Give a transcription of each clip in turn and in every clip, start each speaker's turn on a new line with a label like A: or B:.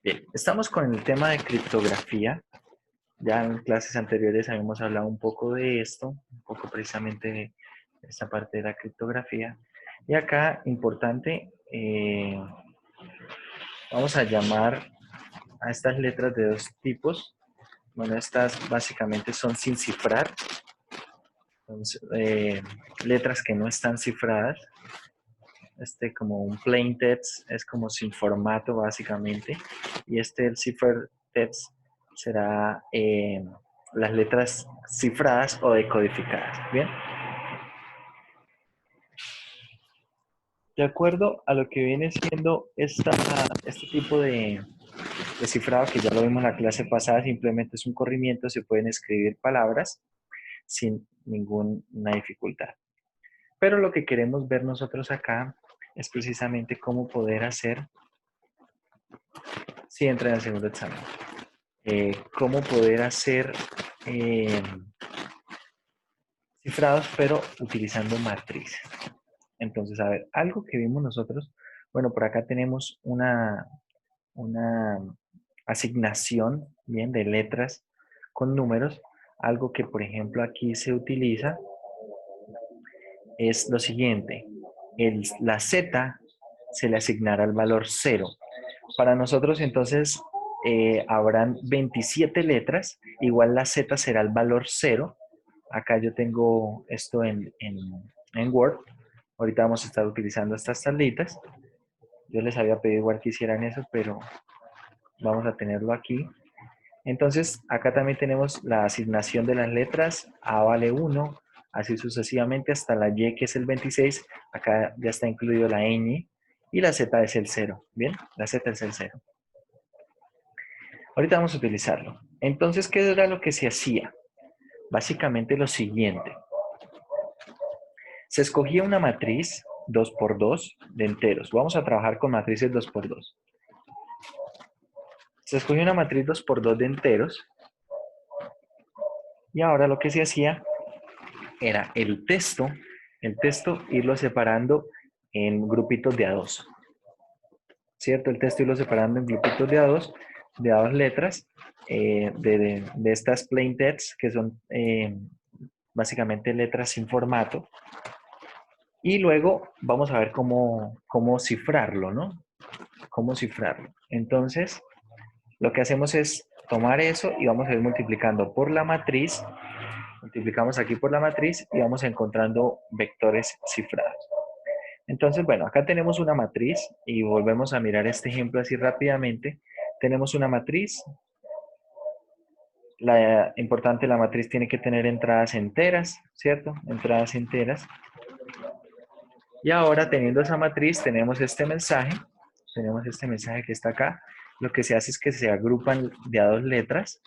A: Bien, estamos con el tema de criptografía. Ya en clases anteriores habíamos hablado un poco de esto, un poco precisamente de esta parte de la criptografía. Y acá, importante, vamos a llamar a estas letras de dos tipos. Bueno, estas básicamente son sin cifrar, son letras que no están cifradas. Como un plain text es como sin formato básicamente. Y el cipher text será las letras cifradas o decodificadas. Bien, de acuerdo a lo que viene siendo este tipo de cifrado, que ya lo vimos en la clase pasada, simplemente es un corrimiento, se pueden escribir palabras sin ninguna dificultad. Pero lo que queremos ver nosotros acá es precisamente cómo poder hacer, si entra en el segundo examen, cómo poder hacer eh, cifrados, pero utilizando matrices. Entonces, a ver, algo que vimos nosotros, bueno, por acá tenemos una asignación, bien, de letras con números. Algo que, por ejemplo, aquí se utiliza es lo siguiente. La Z se le asignará el valor 0. Para nosotros, entonces, habrán 27 letras. Igual la Z será el valor 0. Acá yo tengo esto en Word. Ahorita vamos a estar utilizando estas tablitas. Yo les había pedido igual que hicieran eso, pero vamos a tenerlo aquí. Entonces, acá también tenemos la asignación de las letras. A vale 1, así sucesivamente hasta la Y, que es el 26. Acá ya está incluido la ñ. Y la Z es el 0. Bien, la Z es el 0. Ahorita vamos a utilizarlo. Entonces, ¿qué era lo que se hacía? Básicamente lo siguiente. Se escogía una matriz 2 por 2 de enteros. Vamos a trabajar con matrices 2 por 2. Se escogió una matriz 2 por 2 de enteros. Y ahora lo que se hacía era el texto irlo separando en grupitos de A2. ¿Cierto? El texto irlo separando en grupitos de A2, de A2 letras, de estas plain text, que son básicamente letras sin formato. Y luego vamos a ver cómo cifrarlo, ¿no? Cómo cifrarlo. Entonces, lo que hacemos es tomar eso y vamos a ir multiplicando por la matriz. Multiplicamos aquí por la matriz y vamos encontrando vectores cifrados. Entonces, bueno, acá tenemos una matriz y volvemos a mirar este ejemplo así rápidamente. Tenemos una matriz. Importante, la matriz tiene que tener entradas enteras, ¿cierto? Entradas enteras. Y ahora, teniendo esa matriz, tenemos este mensaje que está acá. Lo que se hace es que se agrupan de a dos letras,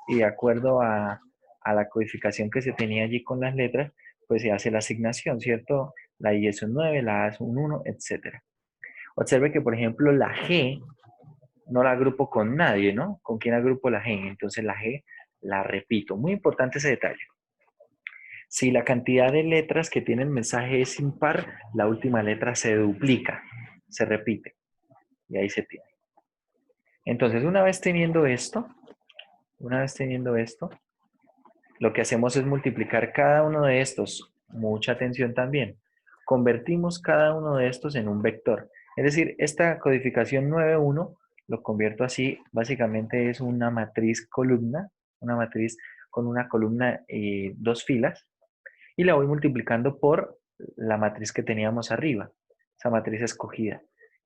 A: y de acuerdo a la codificación que se tenía allí con las letras, pues se hace la asignación, ¿cierto? La I es un 9, la A es un 1, etc. Observe que, por ejemplo, la G no la agrupo con nadie, ¿no? ¿Con quién agrupo la G? Entonces la G la repito. Muy importante ese detalle. Si la cantidad de letras que tiene el mensaje es impar, la última letra se duplica, se repite, y ahí se tiene. Entonces, una vez teniendo esto, lo que hacemos es multiplicar cada uno de estos. Mucha atención también. Convertimos cada uno de estos en un vector. Es decir, esta codificación 9.1 lo convierto así. Básicamente es una matriz columna, una matriz con una columna y dos filas. Y la voy multiplicando por la matriz que teníamos arriba, esa matriz escogida.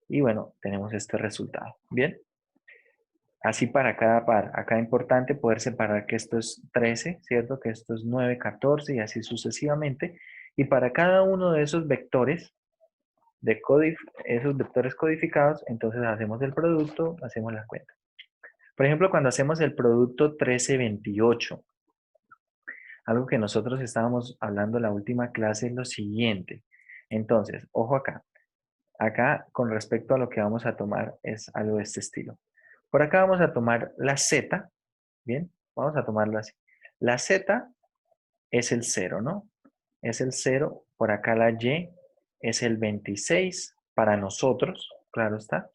A: Y bueno, tenemos este resultado. Bien. Así para cada par. Acá es importante poder separar que esto es 13, ¿cierto? Que esto es 9, 14 y así sucesivamente. Y para cada uno de esos vectores, esos vectores codificados, entonces hacemos el producto, hacemos la cuenta. Por ejemplo, cuando hacemos el producto 13, 28, algo que nosotros estábamos hablando en la última clase es lo siguiente. Entonces, ojo acá. Acá, con respecto a lo que vamos a tomar, es algo de este estilo. Por acá vamos a tomar la Z. Bien, vamos a tomarlo así. La Z es el 0, ¿no? Es el 0. Por acá la Y es el 26 para nosotros, claro está.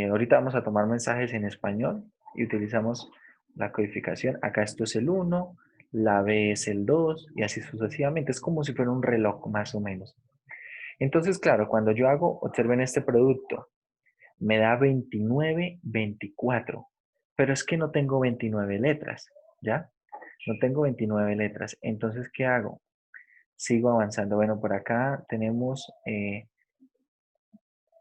A: Ahorita vamos a tomar mensajes en español y utilizamos la codificación. Acá esto es el 1, la B es el 2 y así sucesivamente. Es como si fuera un reloj más o menos. Entonces, claro, cuando yo hago, observen este producto, me da 29, 24. Pero es que no tengo 29 letras, ¿ya? No tengo 29 letras. Entonces, ¿qué hago? Sigo avanzando. Bueno, por acá tenemos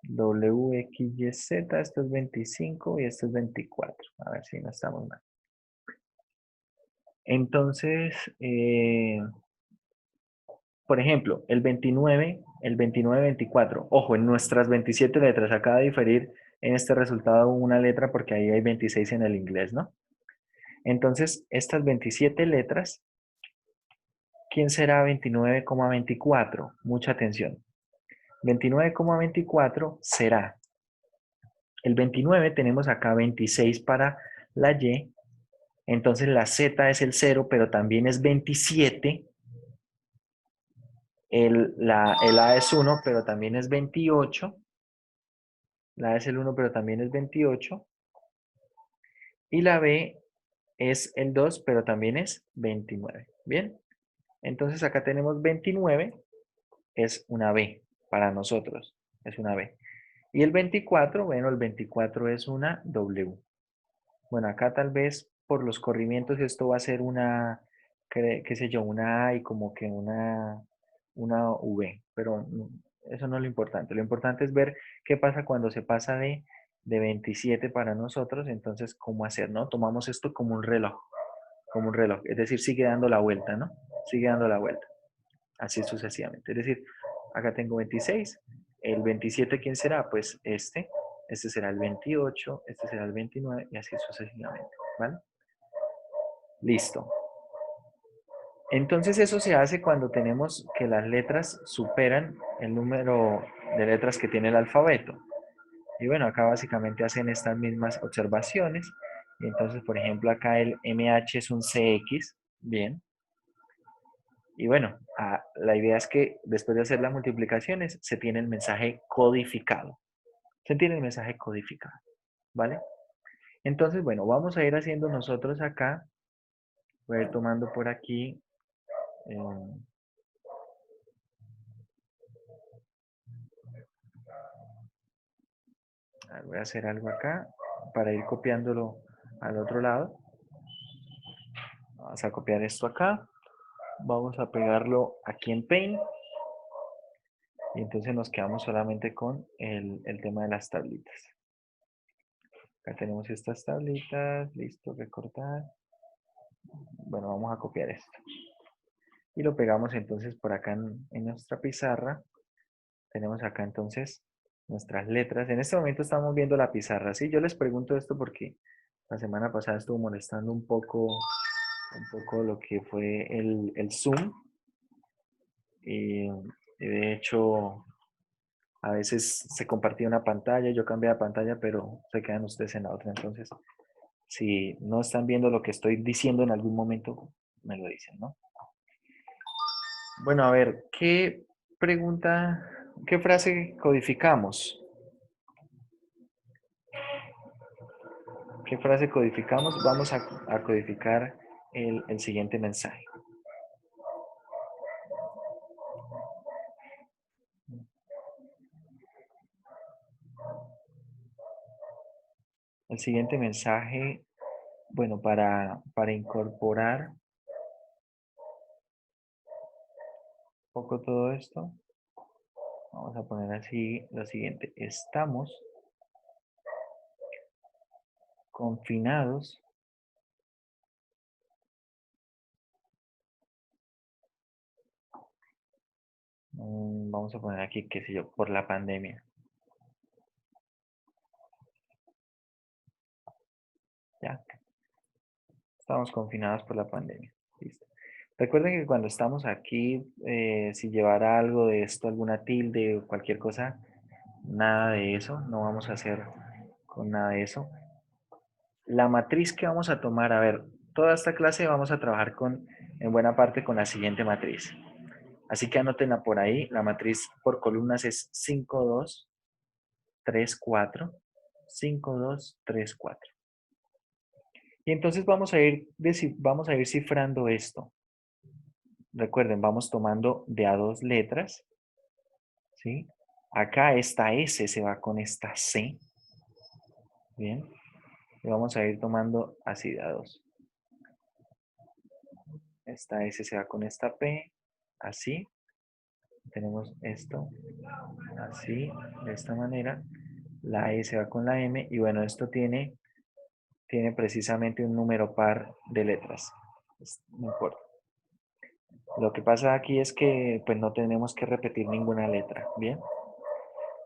A: W, X, Y, Z. Esto es 25 y esto es 24. A ver si no estamos mal. Entonces, por ejemplo, el 29, 24. Ojo, en nuestras 27 letras acaba de diferir en este resultado una letra porque ahí hay 26 en el inglés, ¿no? Entonces, estas 27 letras, ¿quién será 29,24? Mucha atención. 29,24 será. El 29 tenemos acá 26 para la Y. Entonces la Z es el 0, pero también es 27. El A es 1, pero también es 28. La A es el 1, pero también es 28. Y la B es el 2, pero también es 29. Bien. Entonces acá tenemos 29, es una B para nosotros. Es una B. Y el 24, bueno, el 24 es una W. Bueno, acá tal vez por los corrimientos esto va a ser una, qué sé yo, una A y como que una V, pero eso no es lo importante. Lo importante es ver qué pasa cuando se pasa de 27 para nosotros, entonces cómo hacer, ¿no? Tomamos esto como un reloj, es decir, sigue dando la vuelta, ¿no? Sigue dando la vuelta, así sucesivamente. Es decir, acá tengo 26, el 27, ¿quién será? Pues este será el 28, este será el 29 y así sucesivamente, ¿vale? Listo. Entonces eso se hace cuando tenemos que las letras superan el número de letras que tiene el alfabeto. Y bueno, acá básicamente hacen estas mismas observaciones. Y entonces, por ejemplo, acá el MH es un CX, bien. Y bueno, la idea es que después de hacer las multiplicaciones se tiene el mensaje codificado. Se tiene el mensaje codificado, ¿vale? Entonces, bueno, vamos a ir haciendo nosotros acá. Voy a ir tomando por aquí. eh, Voy a hacer algo acá para ir copiándolo al otro lado. Vamos a copiar esto acá. Vamos a pegarlo aquí en Paint. Y entonces nos quedamos solamente con el tema de las tablitas. Acá tenemos estas tablitas. Listo, recortar. Bueno, vamos a copiar esto. Y lo pegamos entonces por acá en nuestra pizarra. Tenemos acá entonces nuestras letras. En este momento estamos viendo la pizarra. Sí, yo les pregunto esto porque la semana pasada estuvo molestando un poco lo que fue el Zoom. Y de hecho, a veces se compartía una pantalla, yo cambié de pantalla, pero se quedan ustedes en la otra. Entonces, si no están viendo lo que estoy diciendo en algún momento, me lo dicen, ¿no? Bueno, a ver, ¿qué pregunta, qué frase codificamos? ¿Qué frase codificamos? Vamos a codificar el siguiente mensaje. El siguiente mensaje, bueno, para incorporar un poco todo esto, vamos a poner así lo siguiente. Estamos confinados vamos a poner aquí, qué sé yo, por la pandemia. ¿Ya? Estamos confinados por la pandemia. Listo. Recuerden que cuando estamos aquí, si llevara algo de esto, alguna tilde o cualquier cosa, nada de eso, no vamos a hacer con nada de eso. La matriz que vamos a tomar, a ver, toda esta clase vamos a trabajar en buena parte con la siguiente matriz. Así que anótenla por ahí. La matriz por columnas es 5, 2, 3, 4. 5, 2, 3, 4. Y entonces vamos a ir cifrando esto. Recuerden, vamos tomando de a dos letras, ¿sí? Acá esta S se va con esta C, ¿bien? Y vamos a ir tomando así de a dos. Esta S se va con esta P, así. Tenemos esto, así, de esta manera. La E se va con la M y bueno, esto tiene precisamente un número par de letras. No importa. Lo que pasa aquí es que pues no tenemos que repetir ninguna letra, ¿bien?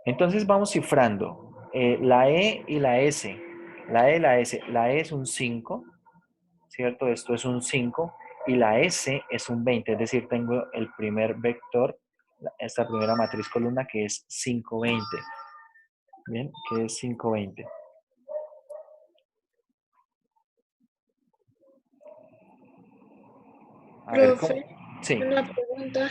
A: Entonces vamos cifrando. La E y la S. La E y la S. La E es un 5, ¿cierto? Esto es un 5 y la S es un 20, es decir, tengo el primer vector, esta primera matriz columna que es 5, 20. Bien, que es 5, 20. A ver, ¿cómo?
B: Profe,
A: Sí.
B: una pregunta.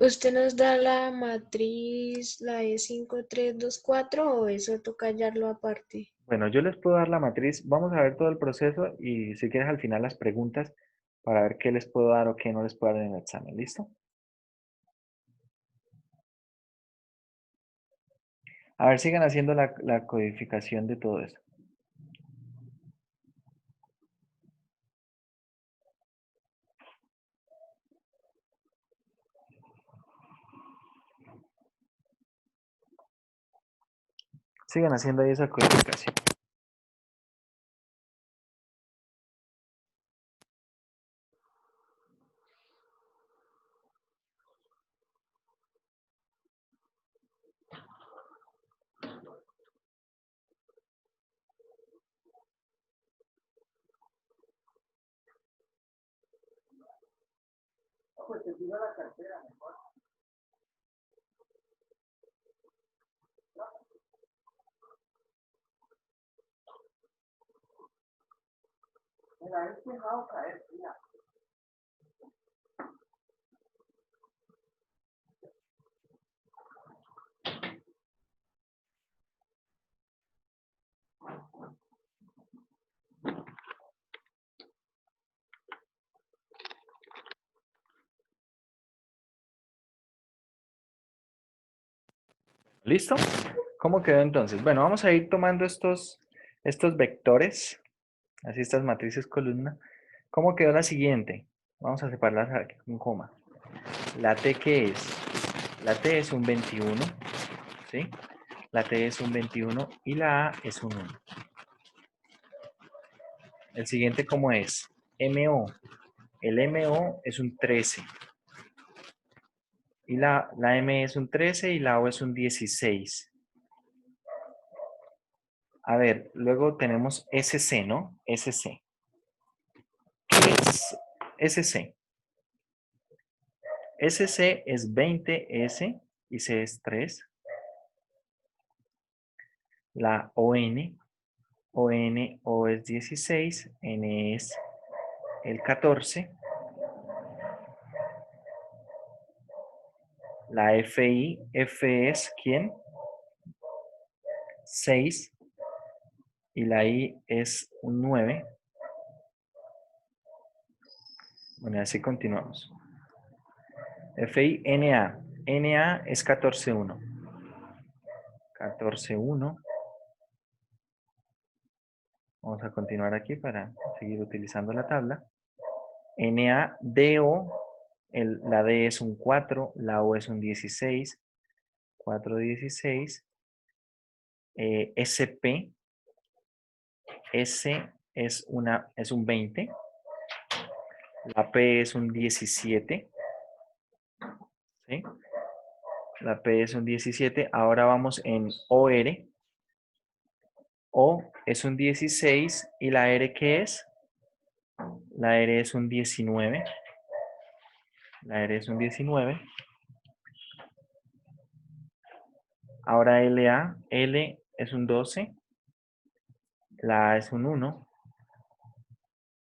B: ¿Usted nos da la matriz, la E5324 o eso toca hallarlo aparte?
A: Bueno, yo les puedo dar la matriz. Vamos a ver todo el proceso y si quieres al final las preguntas para ver qué les puedo dar o qué no les puedo dar en el examen. ¿Listo? A ver, sigan haciendo la codificación de todo eso. Sigan haciendo ahí esa codificación. ¿Listo? ¿Cómo quedó entonces? Bueno, vamos a ir tomando estos vectores, así estas matrices columna. ¿Cómo quedó la siguiente? Vamos a separarlas aquí con coma. La T, ¿qué es? La T es un 21, ¿sí? La T es un 21 y la A es un 1. El siguiente, ¿cómo es? MO. El MO es un 13. Y la M es un 13 y la O es un 16. A ver, luego tenemos SC, ¿no? SC. ¿Qué es SC? SC es 20S y C es 3. La ON, O es 16, N es el 14. La FI, F es ¿quién? 6. Y la I es un 9. Bueno, así continuamos. FI, NA. NA es 14,1. 14,1. Vamos a continuar aquí para seguir utilizando la tabla. NaDO, la D es un 4, la O es un 16, 4, 16. SP, S es un 20, la P es un 17, ¿sí? La P es un 17. Ahora vamos en OR. O es un 16 y la R, ¿qué es? La R es un 19. La R es un 19. Ahora LA, L es un 12. La A es un 1.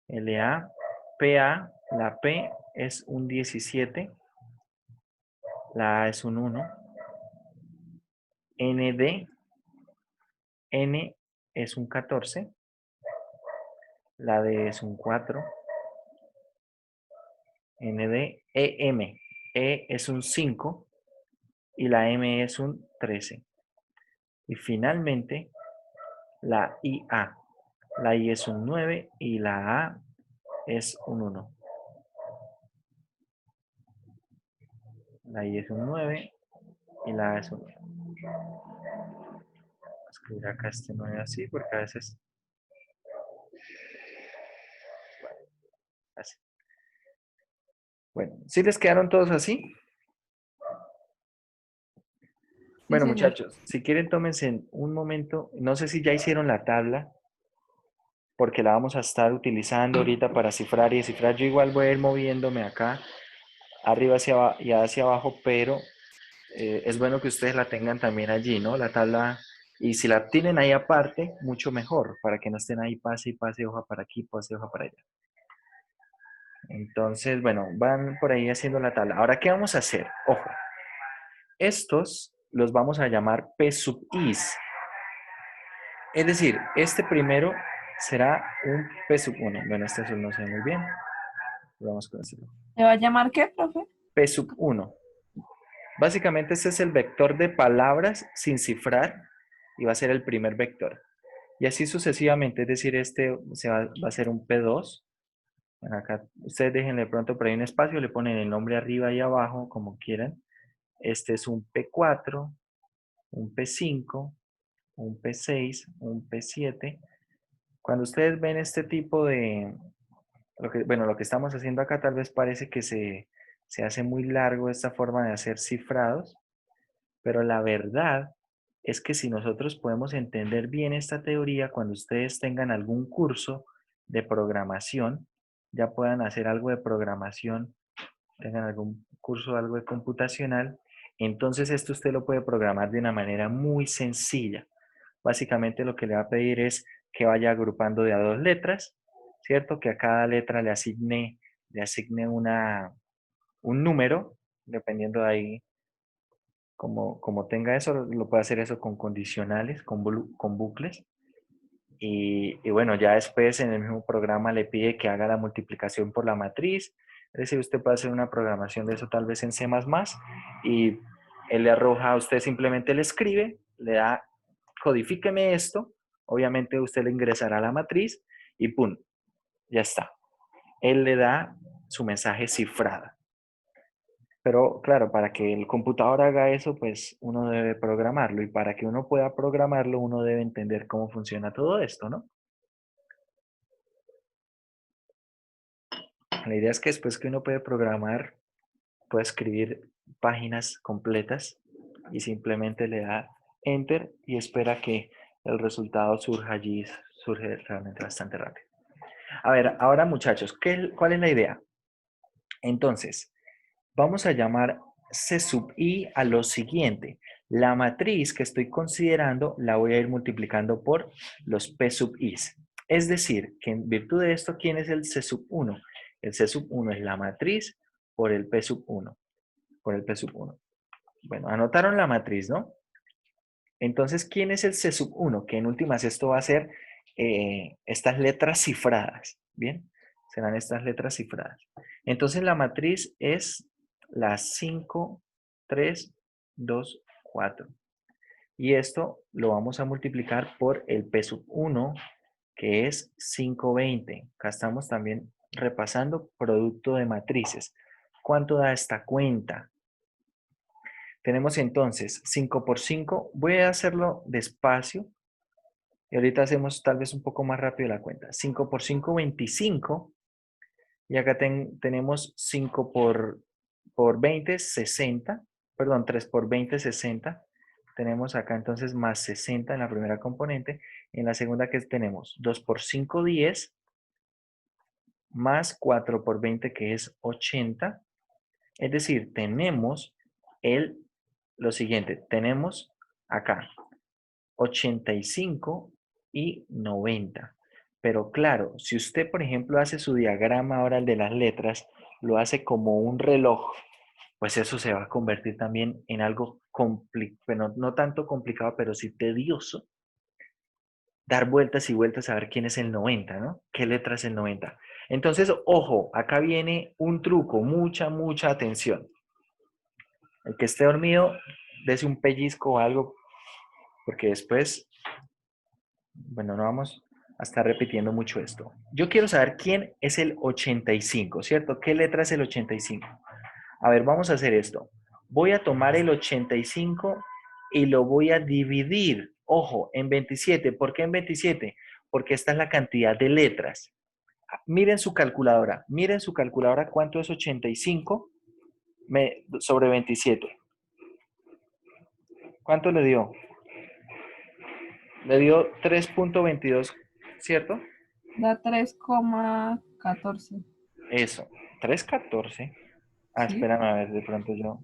A: LA, PA, la P es un 17. La A es un 1. ND, N es un 14, la D es un 4, ND, EM, E es un 5 y la M es un 13. Y finalmente, la IA. La I es un 9 y la A es un 1. La I es un 9 y la A es un 1. Voy a escribir acá este 9 así porque a veces... Así. Bueno, ¿sí les quedaron todos así?
C: Sí,
A: Bueno,
C: señor.
A: muchachos, si quieren tómense un momento. No sé si ya hicieron la tabla, porque la vamos a estar utilizando ahorita para cifrar y descifrar. Yo igual voy a ir moviéndome acá, arriba y hacia abajo, pero es bueno que ustedes la tengan también allí, ¿no? La tabla, y si la tienen ahí aparte, mucho mejor, para que no estén ahí pase y pase hoja para aquí, pase hoja para allá. Entonces, bueno, van por ahí haciendo la tabla. Ahora, ¿qué vamos a hacer? Ojo, estos los vamos a llamar P sub is. Es decir, este primero será un P sub 1. Bueno, este azul no se ve muy bien. Vamos con este.
C: ¿Se va a llamar qué, profe?
A: P sub 1. Básicamente este es el vector de palabras sin cifrar y va a ser el primer vector. Y así sucesivamente, es decir, este va a ser un P2. Bueno, acá ustedes déjenle pronto por ahí un espacio, le ponen el nombre arriba y abajo, como quieran. Este es un P4, un P5, un P6, un P7. Cuando ustedes ven este tipo de, lo que estamos haciendo acá tal vez parece que se hace muy largo esta forma de hacer cifrados, pero la verdad es que si nosotros podemos entender bien esta teoría, cuando ustedes tengan algún curso de programación, ya puedan hacer algo de programación, tengan algún curso, algo de computacional, entonces esto usted lo puede programar de una manera muy sencilla. Básicamente lo que le va a pedir es que vaya agrupando de a dos letras, ¿cierto? Que a cada letra le asigne un número, dependiendo de ahí, como tenga eso, lo puede hacer eso con condicionales, con bucles. Y bueno, ya después en el mismo programa le pide que haga la multiplicación por la matriz. Es decir, usted puede hacer una programación de eso tal vez en C++ y él le arroja, a usted simplemente le escribe, le da, codifíqueme esto. Obviamente usted le ingresará a la matriz y ¡pum! Ya está. Él le da su mensaje cifrado. Pero claro, para que el computador haga eso, pues uno debe programarlo. Y para que uno pueda programarlo, uno debe entender cómo funciona todo esto, ¿no? La idea es que después que uno puede programar, puede escribir páginas completas y simplemente le da Enter y espera que el resultado surja allí, surge realmente bastante rápido. A ver, ahora muchachos, ¿cuál es la idea? Entonces, vamos a llamar C sub i a lo siguiente. La matriz que estoy considerando la voy a ir multiplicando por los P sub i's. Es decir, que en virtud de esto, ¿quién es el C sub 1? El C sub 1 es la matriz por el P sub 1. Por el P sub 1. Bueno, anotaron la matriz, ¿no? Entonces, ¿quién es el C sub 1? Que en últimas esto va a ser estas letras cifradas. ¿Bien? Serán estas letras cifradas. Entonces, la matriz es la 5, 3, 2, 4. Y esto lo vamos a multiplicar por el P sub 1, que es 520. Acá estamos también repasando producto de matrices. ¿Cuánto da esta cuenta? Tenemos entonces 5 por 5. Voy a hacerlo despacio. Y ahorita hacemos tal vez un poco más rápido la cuenta. 5 por 5, 25. Y acá tenemos 5 por 20, 60. Perdón, 3 por 20, 60. Tenemos acá entonces más 60 en la primera componente. En la segunda que tenemos 2 por 5, 10. Más 4 por 20 que es 80. Es decir, tenemos lo siguiente. Tenemos acá 85 y 90. Pero claro, si usted, por ejemplo, hace su diagrama ahora, el de las letras, lo hace como un reloj, pues eso se va a convertir también en algo complicado, bueno, no tanto complicado, pero sí tedioso, dar vueltas y vueltas a ver quién es el 90, ¿no? ¿Qué letra es el 90? Entonces, ojo, acá viene un truco, mucha atención. El que esté dormido, dese un pellizco o algo, porque después, bueno, no vamos a estar repitiendo mucho esto. Yo quiero saber quién es el 85, ¿cierto? ¿Qué letra es el 85? A ver, vamos a hacer esto. Voy a tomar el 85 y lo voy a dividir, ojo, en 27. ¿Por qué en 27? Porque esta es la cantidad de letras. Miren su calculadora cuánto es 85 sobre 27. ¿Cuánto le dio? Le dio 3.22, ¿cierto?
C: Da 3,14.
A: Eso, 3.14. Ah,
C: ¿Sí?
A: espérame a ver, de pronto yo.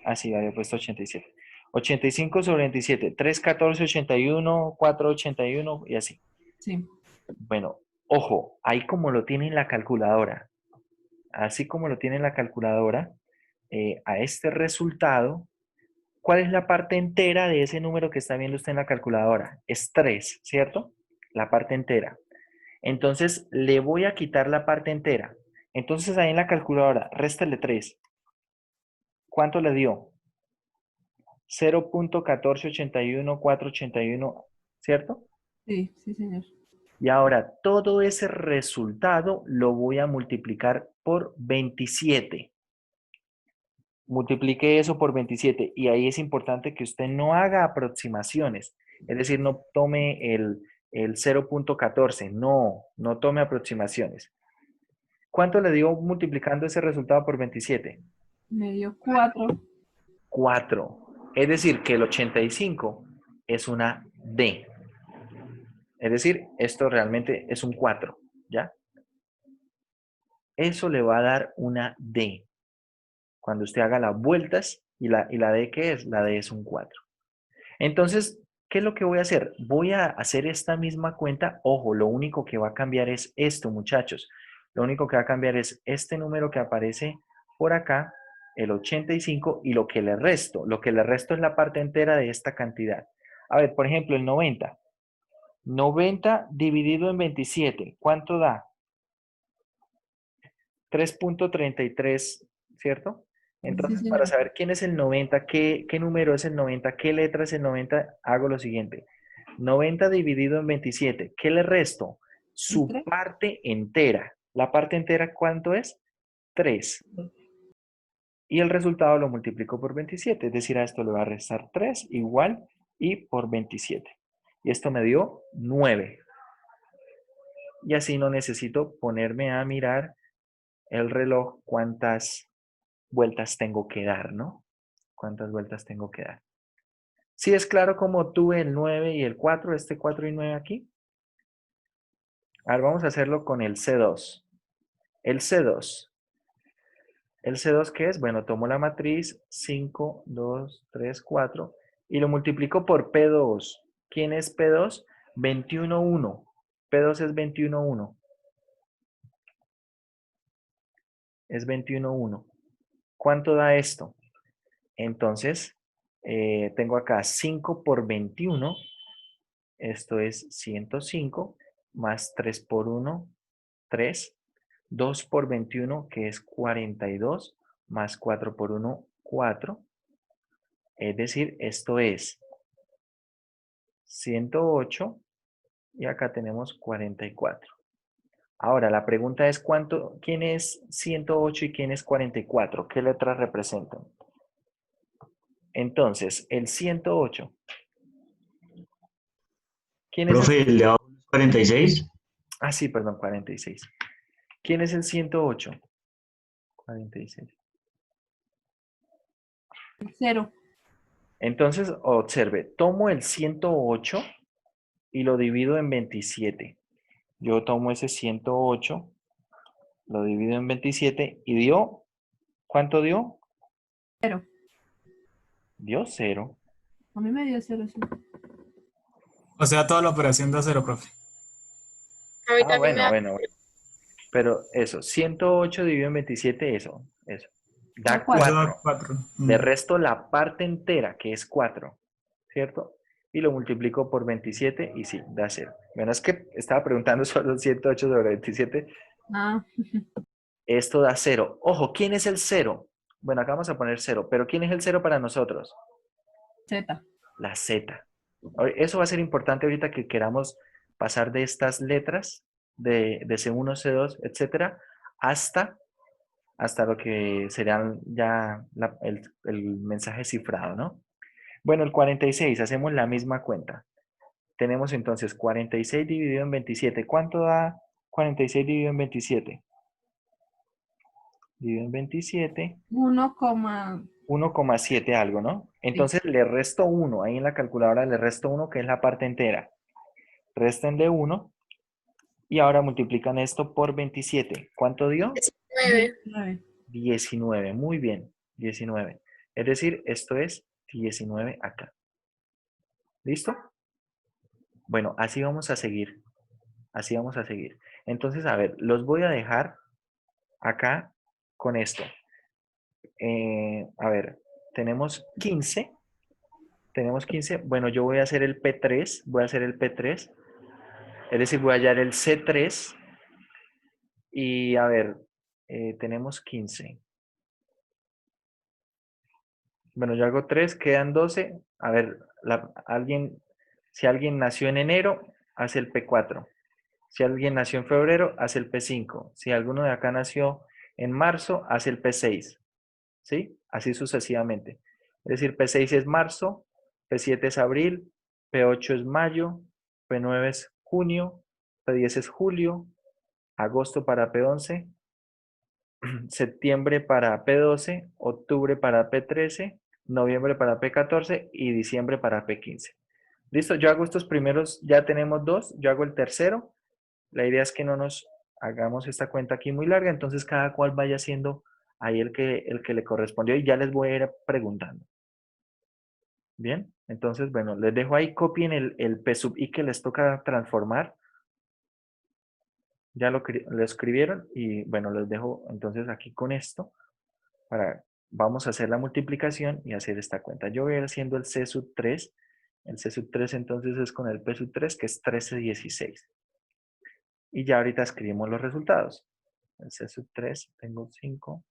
A: Ah, sí, había puesto 87. 85 sobre 27, 3.14, 81, 4.81 y así.
C: Sí.
A: Bueno, ojo, ahí como lo tiene en la calculadora, así como lo tiene en la calculadora, a este resultado, ¿cuál es la parte entera de ese número que está viendo usted en la calculadora? Es 3, ¿cierto? La parte entera. Entonces, le voy a quitar la parte entera. Entonces, ahí en la calculadora, réstale 3. ¿Cuánto le dio? 0.1481481, ¿cierto?
C: Sí, sí, señor.
A: Y ahora todo ese resultado lo voy a multiplicar por 27. Multiplique eso por 27 y ahí es importante que usted no haga aproximaciones. Es decir, no tome el 0.14, no tome aproximaciones. ¿Cuánto le dio multiplicando ese resultado por 27?
C: Me dio 4.
A: 4. Es decir, que el 85 es una D. Es decir, esto realmente es un 4, ¿ya? Eso le va a dar una D. Cuando usted haga las vueltas, ¿y la D qué es? La D es un 4. Entonces, ¿qué es lo que voy a hacer? Voy a hacer esta misma cuenta. Ojo, lo único que va a cambiar es esto, muchachos. Lo único que va a cambiar es este número que aparece por acá, el 85, y lo que le resto. Lo que le resto es la parte entera de esta cantidad. A ver, por ejemplo, el 90. 90 dividido en 27, ¿cuánto da? 3.33, ¿cierto?
C: Sí,
A: Entonces, para
C: señor.
A: saber quién es el 90, qué número es el 90, qué letra es el 90, hago lo siguiente. 90 dividido en 27, ¿qué le resto? Su
C: 3.
A: parte entera. ¿La parte entera cuánto es? 3. Y el resultado lo multiplico por 27, es decir, a esto le va a restar 3 igual y por 27. Y esto me dio 9. Y así no necesito ponerme a mirar el reloj cuántas vueltas tengo que dar, ¿no? ¿Cuántas vueltas tengo que dar? ¿Sí es claro cómo tuve el 9 y el 4, este 4 y 9 aquí? Ahora vamos a hacerlo con el C2. El C2. ¿El C2 qué es? Bueno, tomo la matriz 5, 2, 3, 4 y lo multiplico por P2. ¿Quién es P2? 21, 1. P2 es 21, 1. Es 21, 1. ¿Cuánto da esto? Entonces, tengo acá 5 por 21. Esto es 105 más 3 por 1, 3. 2 por 21, que es 42, más 4 por 1, 4. Es decir, esto es 108 y acá tenemos 44. Ahora, la pregunta es ¿quién es 108 y quién es 44? ¿Qué letras representan? Entonces, el 108. ¿Quién es el?
D: Profe, el de abajo es 46.
A: Ah, sí, perdón, 46. ¿Quién es el 108? 46.
C: 0.
A: Entonces, observe, tomo el 108 y lo divido en 27. Yo tomo ese 108, lo divido en 27 y dio, ¿cuánto dio?
C: 0.
A: Dio 0.
C: A mí me dio 0, sí.
E: O sea, toda la operación da cero, profe.
B: A mí
A: Ah,
B: también me da.
A: bueno. Pero eso, 108 dividido en 27, eso.
C: Da
A: Da
C: 4.
E: Eso da
A: 4.
E: 4.
A: De resto, la parte entera, que es 4, ¿cierto? y lo multiplico por 27 y sí, da 0. Bueno, es que estaba preguntando solo 108 sobre 27.
C: Ah,
A: Esto da 0. Ojo, ¿quién es el 0? Bueno, acá vamos a poner 0, pero ¿quién es el 0 para nosotros?
C: Z.
A: La Z. Eso va a ser importante ahorita que queramos pasar de estas letras de C1, C2, etcétera, hasta lo que serán ya el mensaje cifrado, ¿no? Bueno, el 46, hacemos la misma cuenta. Tenemos entonces 46 dividido en 27. ¿Cuánto da 46 dividido en 27? Dividido en 27, 1,7 algo, ¿no? Entonces le resto 1, ahí en la calculadora le resto 1, que es la parte entera. Réstenle 1 y ahora multiplican esto por 27. ¿Cuánto dio?
B: 9.
C: 19.
A: 19, muy bien, 19. Es decir, esto es 19 acá. ¿Listo? Bueno, así vamos a seguir. Así vamos a seguir. Entonces, a ver, los voy a dejar acá con esto. A ver, tenemos 15. Tenemos 15. Bueno, yo voy a hacer el P3. Voy a hacer el P3. Es decir, voy a hallar el C3. Y a ver, tenemos 15. Bueno, yo hago 3, quedan 12. A ver, si alguien nació en enero, hace el P4. Si alguien nació en febrero, hace el P5. Si alguno de acá nació en marzo, hace el P6. ¿Sí? Así sucesivamente. Es decir, P6 es marzo, P7 es abril, P8 es mayo, P9 es junio, P10 es julio, agosto para P11, septiembre para P12, octubre para P13, noviembre para P14 y diciembre para P15. Listo, yo hago estos primeros, ya tenemos 2, yo hago el tercero. La idea es que no nos hagamos esta cuenta aquí muy larga, entonces cada cual vaya haciendo ahí el que le correspondió y ya les voy a ir preguntando. Bien, entonces, bueno, les dejo ahí, copien el P sub i que les toca transformar. Ya lo escribieron y bueno, les dejo entonces aquí con esto. Vamos a hacer la multiplicación y hacer esta cuenta. Yo voy a ir haciendo el C sub 3. El C sub 3 entonces es con el P sub 3, que es 1316. Y ya ahorita escribimos los resultados. El C sub 3, tengo 5.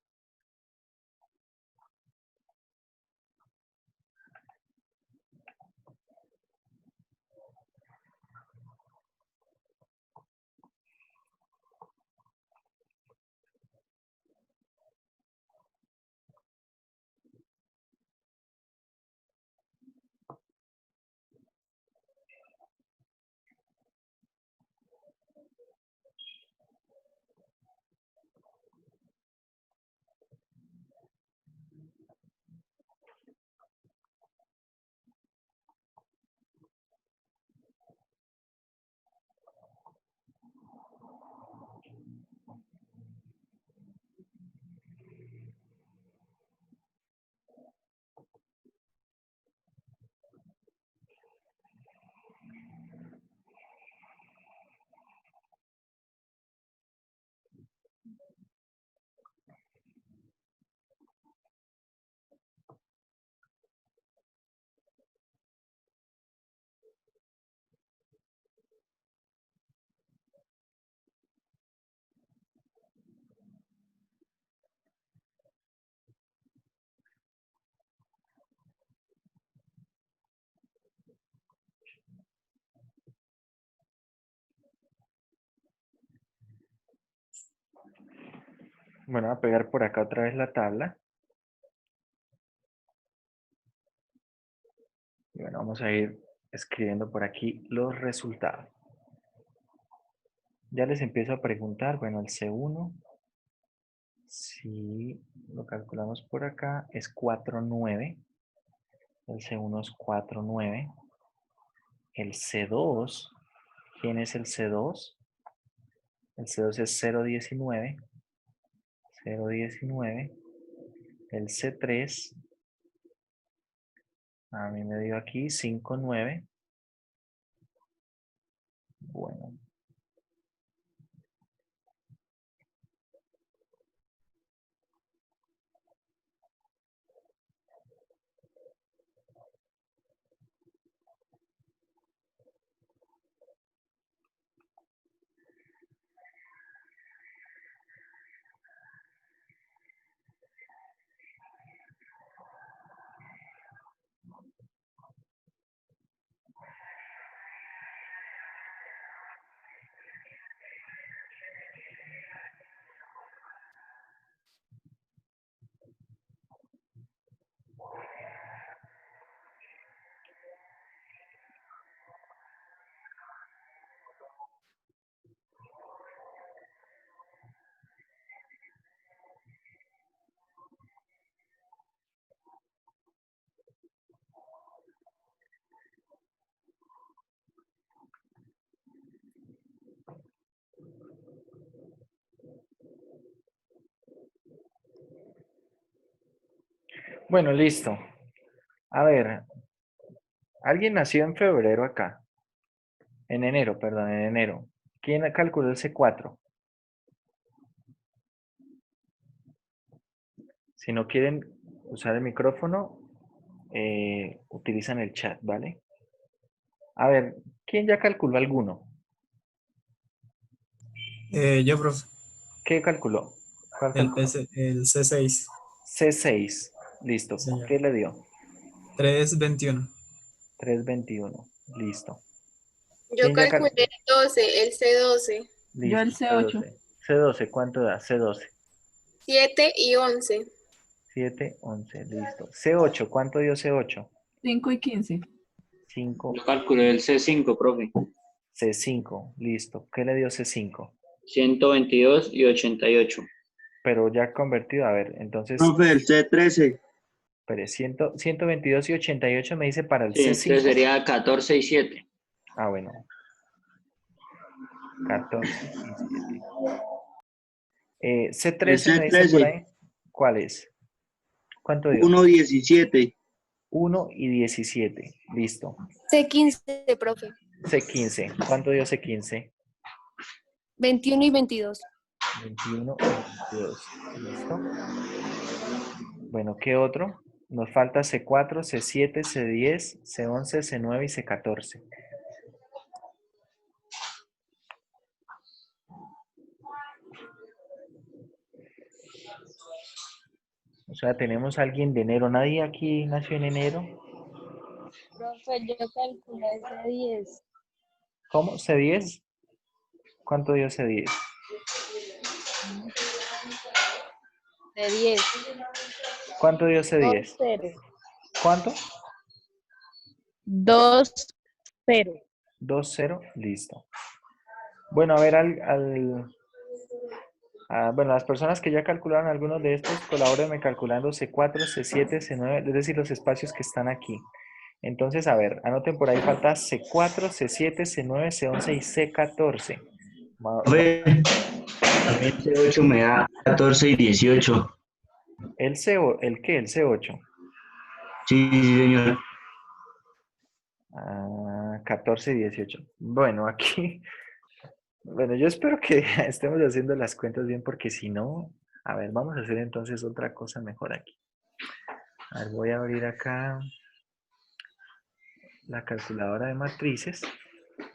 A: Bueno, voy a pegar por acá otra vez la tabla. Y bueno, vamos a ir escribiendo por aquí los resultados. Ya les empiezo a preguntar, bueno, el C1, si lo calculamos por acá, es 4,9. El C1 es 4,9. El C2, ¿quién es el C2? El C2 es 0,19. 0,19. El C3, a mí me dio aquí 5,9. Bueno, Bueno, listo. A ver, alguien nació en febrero acá. En enero, perdón, en enero. ¿Quién calculó el C4? Si no quieren usar el micrófono, utilizan el chat, ¿vale? A ver, ¿quién ya calculó alguno?
E: Yo, profe.
A: ¿Qué calculó? ¿Cuál
E: El,
A: calculó?
E: el C6.
A: C6. Listo.
E: Señor.
A: ¿Qué le dio?
E: 321.
A: 321. Listo.
B: Yo
A: ¿Quién ya
B: calculé
A: calculó?
B: el 12, el C12,
C: Yo el
A: Listo,
C: C8.
A: C12. C12, ¿cuánto da? C12.
B: 7 y 11.
A: 7, 11, listo. C8, ¿cuánto dio C8?
C: 5 y 15.
A: 5,
D: Yo calculé el C5, profe.
A: C5, listo. ¿Qué le dio C5?
D: 122 y 88.
A: Pero ya convertido, a ver, entonces,
F: Profe, el C13.
A: espere, 122 y 88 me dice para el
D: Sí, entonces
A: C5.
D: sería 14 y 7.
A: Ah, bueno, 14 y 7.
F: El
A: C13 me dice por
F: C13.
A: ahí. ¿Cuál es? ¿Cuánto dio?
F: 117.
A: 1 y 17. Listo.
G: C15, profe.
A: C15. ¿Cuánto dio C15?
G: 21 y 22.
A: 21 y 22. Listo. Bueno, ¿qué otro? Nos falta C4, C7, C10, C11, C9 y C14. O sea, tenemos a alguien de enero. ¿Nadie aquí nació en enero?
G: Profe, yo calculé C10.
A: ¿Cómo? ¿C10? ¿Cuánto dio C10?
G: C10.
A: ¿Cuánto dio C10?
G: 2-0.
A: ¿Cuánto?
G: 2-0.
A: 2-0. Listo. Bueno, a ver, bueno, las personas que ya calcularon algunos de estos, colabórenme calculando C4, C7, C9, es decir, los espacios que están aquí. Entonces, a ver, anoten por ahí, falta C4, C7, C9, C11 y C14.
D: Profe, a mí el C8 me da 14 y 18.
A: ¿El qué? El C8.
D: Sí, sí, señor.
A: 14 y 18. Bueno, aquí, bueno, yo espero que estemos haciendo las cuentas bien porque si no, a ver, vamos a hacer entonces otra cosa mejor aquí. A ver, voy a abrir acá la calculadora de matrices.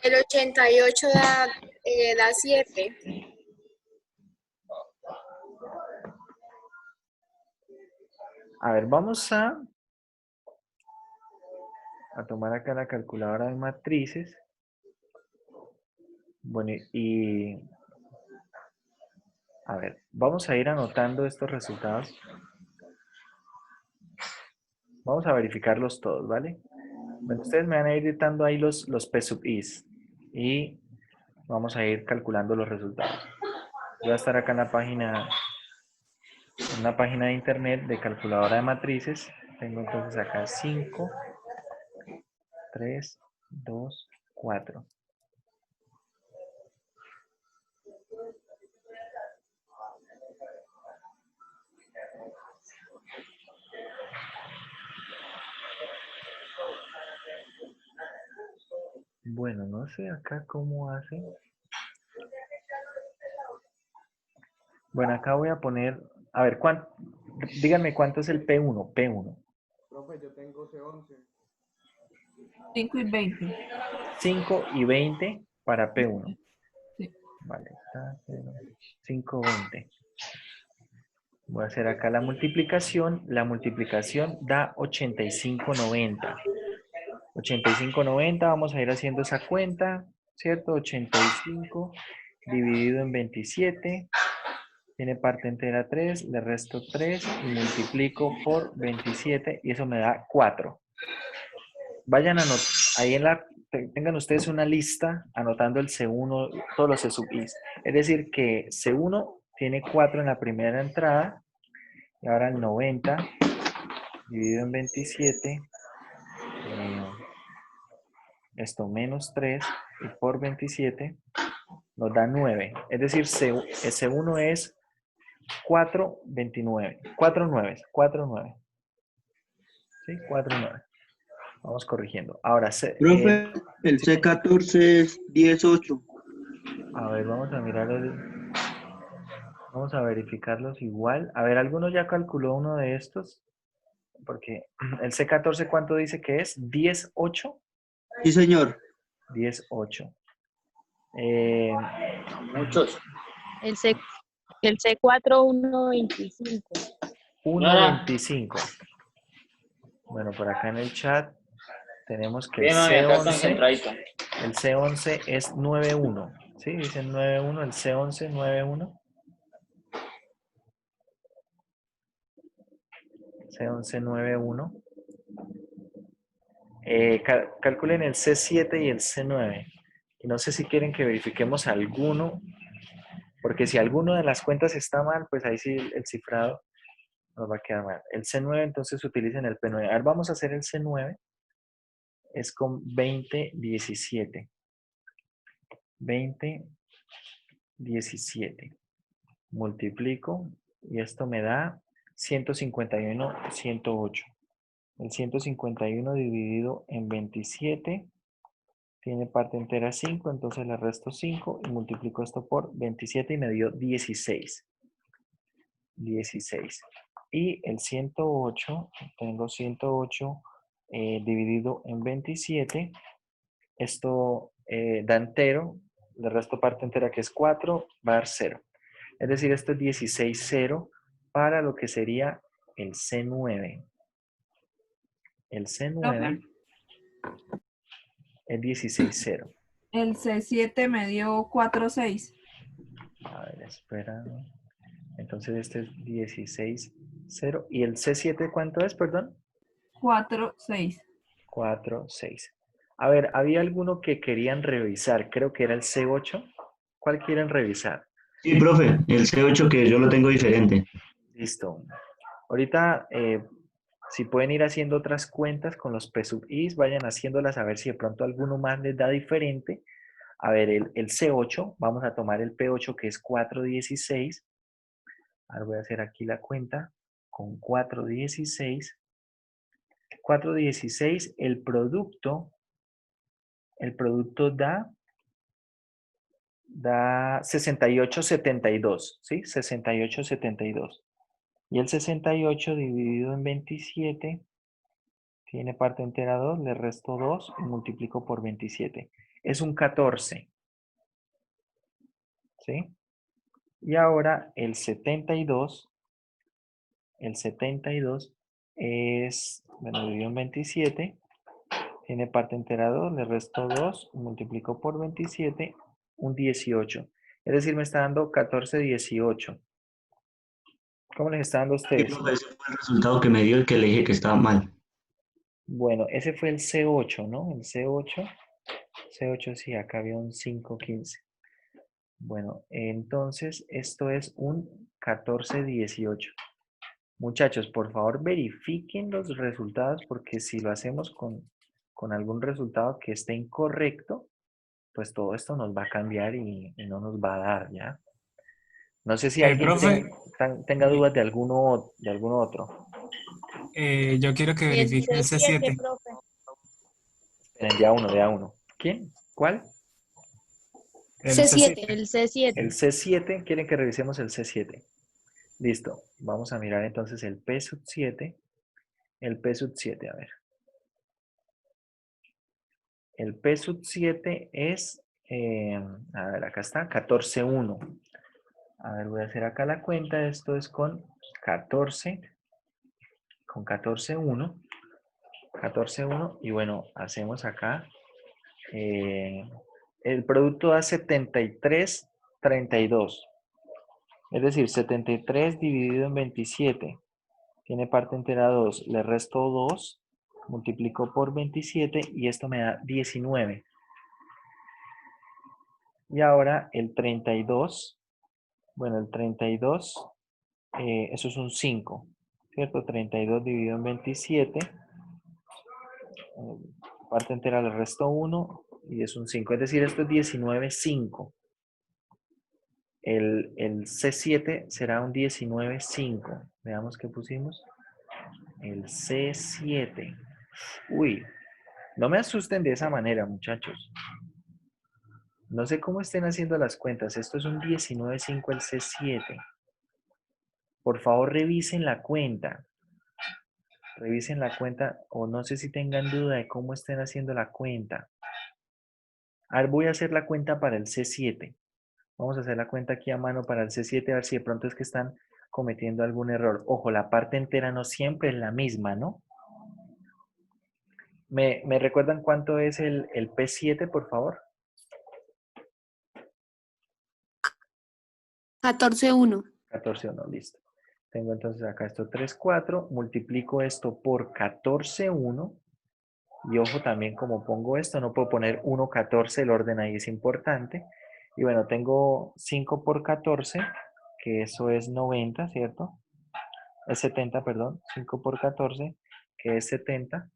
B: El 88 da 7.
A: A ver, vamos a tomar acá la calculadora de matrices. Bueno, y a ver, vamos a ir anotando estos resultados. Vamos a verificarlos todos, ¿vale? Bueno, ustedes me van a ir dictando ahí los P sub is y vamos a ir calculando los resultados. Voy a estar acá en una página de internet de calculadora de matrices. Tengo entonces acá 5, 3, 2, 4. Bueno, no sé acá cómo hacen. Bueno, acá voy a poner, a ver, díganme cuánto es el P1, P1.
F: Profe, yo tengo C11.
C: 5 y 20.
A: 5 y 20 para P1.
C: Sí.
A: Vale, está 5, 20. Voy a hacer acá la multiplicación. La multiplicación da 85,90. 85,90, vamos a ir haciendo esa cuenta, ¿cierto? 85 dividido en 27. Tiene parte entera 3, le resto 3 y multiplico por 27 y eso me da 4. Vayan a anotar, ahí tengan ustedes una lista anotando el C1, todos los C sub is. Es decir, que C1 tiene 4 en la primera entrada y ahora el 90 dividido en 27, esto menos 3 y por 27 nos da 9. Es decir, C1 es 4, 29. 4 9, 4 9. ¿Sí? 4 y 9. Vamos corrigiendo. Ahora,
F: Profe, el C14 es 18.
A: a ver, vamos a mirar vamos a verificarlos igual. A ver, ¿alguno ya calculó uno de estos? Porque el C14, ¿cuánto dice que es? 10, 8.
F: Sí, señor.
A: 10, 8.
F: Muchos.
G: El C4, 1.25.
A: 1.25. Bueno, por acá en el chat tenemos que el C11 es 9.1. ¿Sí? Dicen 9.1, el C11, 9.1. C11, 9.1. Calculen el C7 y el C9. Y no sé si quieren que verifiquemos alguno, porque si alguno de las cuentas está mal, pues ahí sí el cifrado nos va a quedar mal. El C9, entonces utilicen el P9. A ver, vamos a hacer el C9. Es con 20, 17. 20, 17. Multiplico y esto me da 151, 108. El 151 dividido en 27 tiene parte entera 5, entonces le resto 5 y multiplico esto por 27 y me dio 16. 16. Y el 108, tengo 108 dividido en 27, esto da entero, le resto parte entera que es 4, va a dar 0. Es decir, esto es 16, 0 para lo que sería el C9. El C9 es 16, 0.
C: El C7 me dio 4,6.
A: A ver, espera. Entonces este es 16, 0. ¿Y el C7 cuánto es, perdón?
C: 4,6.
A: 4, 6. A ver, había alguno que querían revisar. Creo que era el C8. ¿Cuál quieren revisar?
D: Sí, profe, el C8 que yo lo tengo diferente.
A: Listo. Ahorita, si pueden ir haciendo otras cuentas con los P sub i's, vayan haciéndolas a ver si de pronto alguno más les da diferente. A ver, el C8, vamos a tomar el P8 que es 416. Ahora voy a hacer aquí la cuenta con 416. 416, el producto da 68,72, ¿sí? 68,72. Y el 68 dividido en 27 tiene parte entera 2, le resto 2 y multiplico por 27. Es un 14, ¿sí? Y ahora el 72 es, bueno, dividido en 27, tiene parte entera 2, le resto 2, multiplico por 27, un 18. Es decir, me está dando 14, 18. ¿Cómo les está dando a
D: Sí,
A: ustedes?
D: profe, ese fue el resultado que me dio el que le dije que estaba mal.
A: Bueno, ese fue el C8, ¿no? El C8. C8 sí, acá había un 5,15. Bueno, entonces esto es un 14,18. Muchachos, por favor verifiquen los resultados porque si lo hacemos con algún resultado que esté incorrecto, pues todo esto nos va a cambiar y no nos va a dar, ¿ya? No sé si alguien
E: Profe,
A: tenga dudas de alguno otro.
E: yo quiero que
G: El
E: verifique el
G: C7,
E: C7.
G: profe.
A: Esperen, de a uno. ¿Quién? ¿Cuál?
E: El
G: C7,
E: C7.
G: el C7.
A: El C7. ¿Quieren que revisemos el C7? Listo. Vamos a mirar entonces el P sub 7. El P sub 7, a ver. El P sub 7 es, a ver, acá está, 14,1. A ver, voy a hacer acá la cuenta. Esto es con 14, con 14,1. 14,1. Y bueno, hacemos acá. El producto da 73,32. Es decir, 73 dividido en 27. Tiene parte entera 2. Le resto 2. Multiplico por 27 y esto me da 19. Y ahora el 32. Bueno, el 32, eso es un 5. ¿Cierto? 32 dividido en 27. Parte entera le resto 1 y es un 5. Es decir, esto es 19,5. El C7 será un 19,5. Veamos qué pusimos. el C7. Uy, no me asusten de esa manera, muchachos. No sé cómo estén haciendo las cuentas. Esto es un 19,5 el C7. Por favor, revisen la cuenta. Revisen la cuenta o no sé si tengan duda de cómo estén haciendo la cuenta. A ver, voy a hacer la cuenta para el C7. Vamos a hacer la cuenta aquí a mano para el C7 a ver si de pronto es que están cometiendo algún error. Ojo, la parte entera no siempre es la misma, ¿no? ¿Me recuerdan cuánto es el P7, por favor?
B: 14,1.
A: 14,1, listo. Tengo entonces acá esto 3,4. Multiplico esto por 14,1. Y ojo también como pongo esto, no puedo poner 1,14, el orden ahí es importante. Y bueno, tengo 5 por 14, que eso es 90, ¿cierto? Es 70, perdón. 5 por 14, que es 70.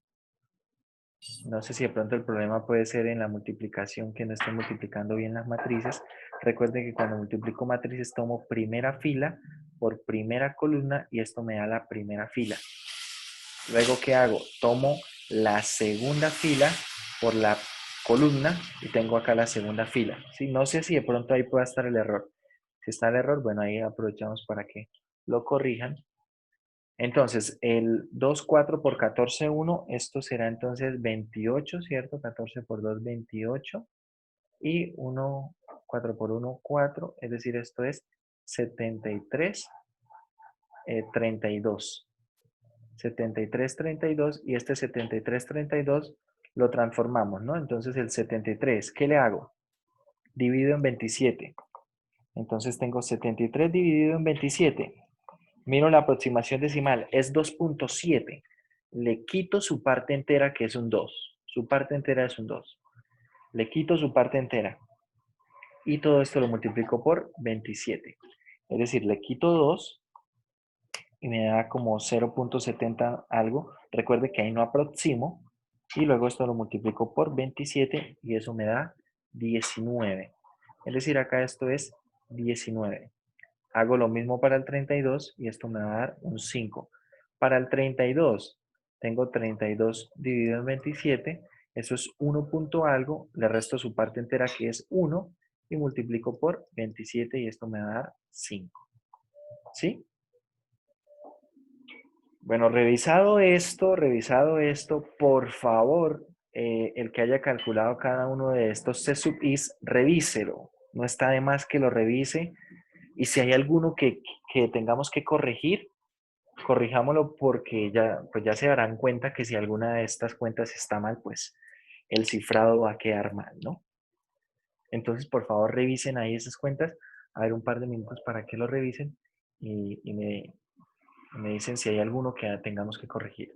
A: No sé si de pronto el problema puede ser en la multiplicación, que no esté multiplicando bien las matrices. Recuerden que cuando multiplico matrices tomo primera fila por primera columna y esto me da la primera fila. Luego, ¿qué hago? Tomo la segunda fila por la columna y tengo acá la segunda fila. ¿Sí? No sé si de pronto ahí pueda estar el error. Si está el error, bueno, ahí aprovechamos para que lo corrijan. Entonces, el 2,4 por 14,1, esto será entonces 28, ¿cierto? 14 por 2, 28. Y 1, 4 por 1, 4. Es decir, esto es 73, 32. 73, 32 y este 73, 32 lo transformamos, ¿no? Entonces el 73, ¿qué le hago? Divido en 27. Entonces tengo 73 dividido en 27. Miro la aproximación decimal, es 2,7. Le quito su parte entera, que es un 2. Su parte entera es un 2. Le quito su parte entera. Y todo esto lo multiplico por 27. Es decir, le quito 2 y me da como 0,70 algo. Recuerde que ahí no aproximo. Y luego esto lo multiplico por 27 y eso me da 19. Es decir, acá esto es 19. Hago lo mismo para el 32 y esto me va a dar un 5. Para el 32, tengo 32 dividido en 27. Eso es 1 punto algo. Le resto su parte entera que es 1 y multiplico por 27 y esto me va a dar 5. ¿Sí? Bueno, revisado esto, por favor, el que haya calculado cada uno de estos C sub is, revíselo. No está de más que lo revise. Y si hay alguno que tengamos que corregir, corrijámoslo porque ya, pues ya se darán cuenta que si alguna de estas cuentas está mal, pues el cifrado va a quedar mal, ¿no? Entonces, por favor, revisen ahí esas cuentas. A ver, un par de minutos para que lo revisen y me dicen si hay alguno que tengamos que corregir.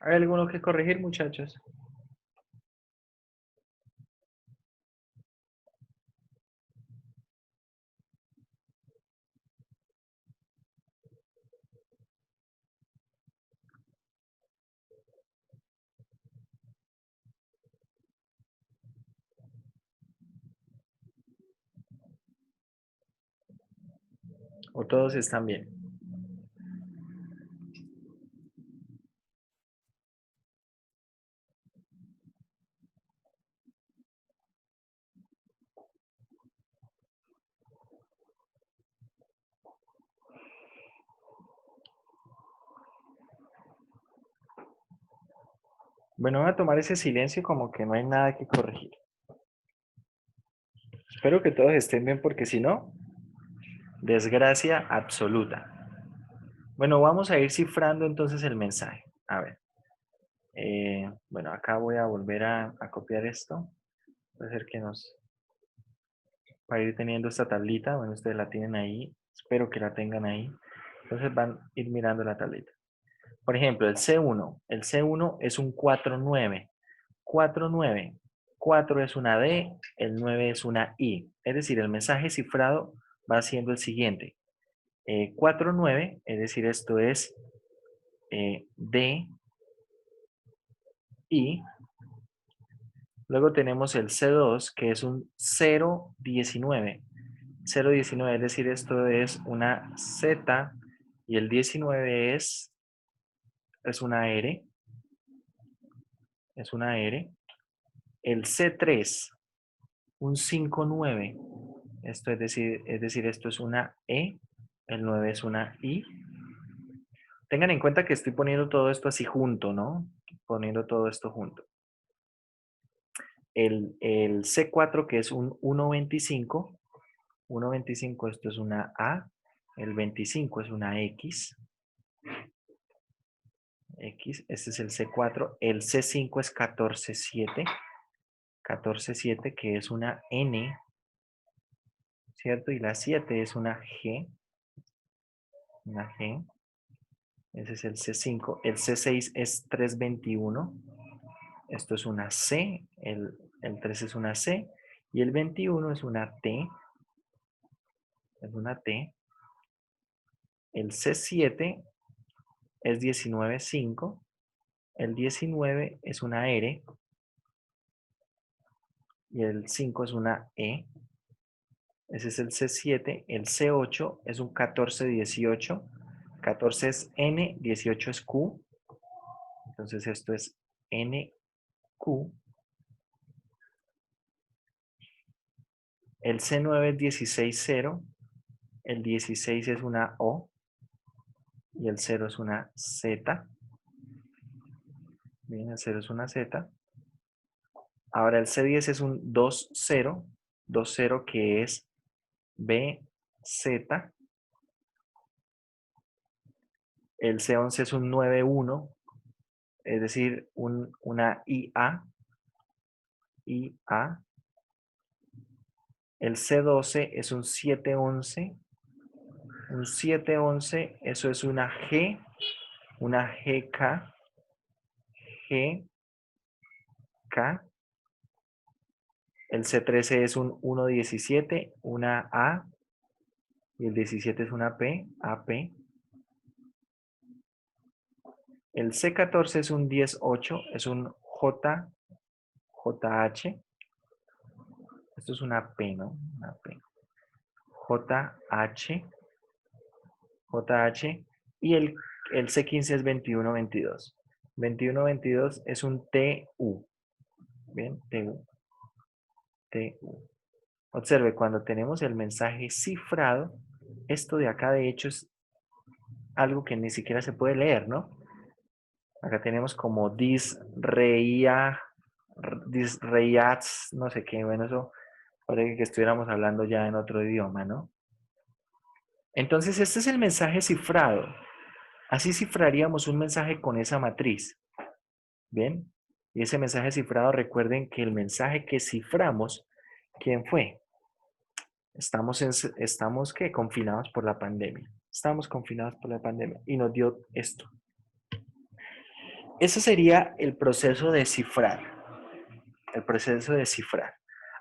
A: ¿Hay alguno que corregir, muchachos? ¿O todos están bien? Bueno, voy a tomar ese silencio como que no hay nada que corregir. Espero que todos estén bien porque si no, desgracia absoluta. Bueno, vamos a ir cifrando entonces el mensaje. A ver. Bueno, acá voy a volver a copiar esto. Puede ser que para ir teniendo esta tablita, bueno, ustedes la tienen ahí. Espero que la tengan ahí. Entonces van a ir mirando la tablita. Por ejemplo, el C1. El C1 es un 4-9. 4-9. 4 es una D, el 9 es una I. Es decir, el mensaje cifrado va siendo el siguiente. 4-9, es decir, esto es D, I. Luego tenemos el C2, que es un 0-19. 0-19, es decir, esto es una Z y el 19 es una R. Es una R. El C3, un 5-9. Esto es decir, esto es una E. El 9 es una I. Tengan en cuenta que estoy poniendo todo esto así junto, ¿no? Poniendo todo esto junto. El C4, que es un 1.25. 1.25, esto es una A. El 25 es una X. X, este es el C4. El C5 es 14.7. 14.7, que es una N, ¿cierto? Y la 7 es una G. Una G. Ese es el C5. El C6 es 3.21. Esto es una C. El 3 es una C. Y el 21 es una T. Es una T. El C7 es 19.5. El 19 es una R. Y el 5 es una E. Ese es el C7. El C8 es un 14.18. 14 es N, 18 es Q. Entonces esto es NQ. El C9 es 16.0. El 16 es una O. Y el 0 es una Z. Bien, el 0 es una Z. Ahora el C10 es un 2.0. 2.0 que es BZ. El C11 es un 9.1. Es decir, una IA. IA. El C12 es un 7.11. Un 7.11, eso es una G. Una GK. GK. El C13 es un 1.17, una A. Y el 17 es una P, AP. El C14 es un 10.8, es un J, JH. Esto es una P, ¿no? Una P. JH. JH. Y el C15 es 21.22. 21.22 es un TU. Bien, TU. TU. Observe, cuando tenemos el mensaje cifrado, esto de acá de hecho es algo que ni siquiera se puede leer, ¿no? Acá tenemos como disreyats, no sé qué, bueno, eso parece que estuviéramos hablando ya en otro idioma, ¿no? Entonces, este es el mensaje cifrado. Así cifraríamos un mensaje con esa matriz. ¿Bien? Y ese mensaje cifrado, recuerden que el mensaje que ciframos, ¿quién fue? Estamos ¿qué? Confinados por la pandemia. Estamos confinados por la pandemia y nos dio esto. Ese sería el proceso de cifrar. El proceso de cifrar.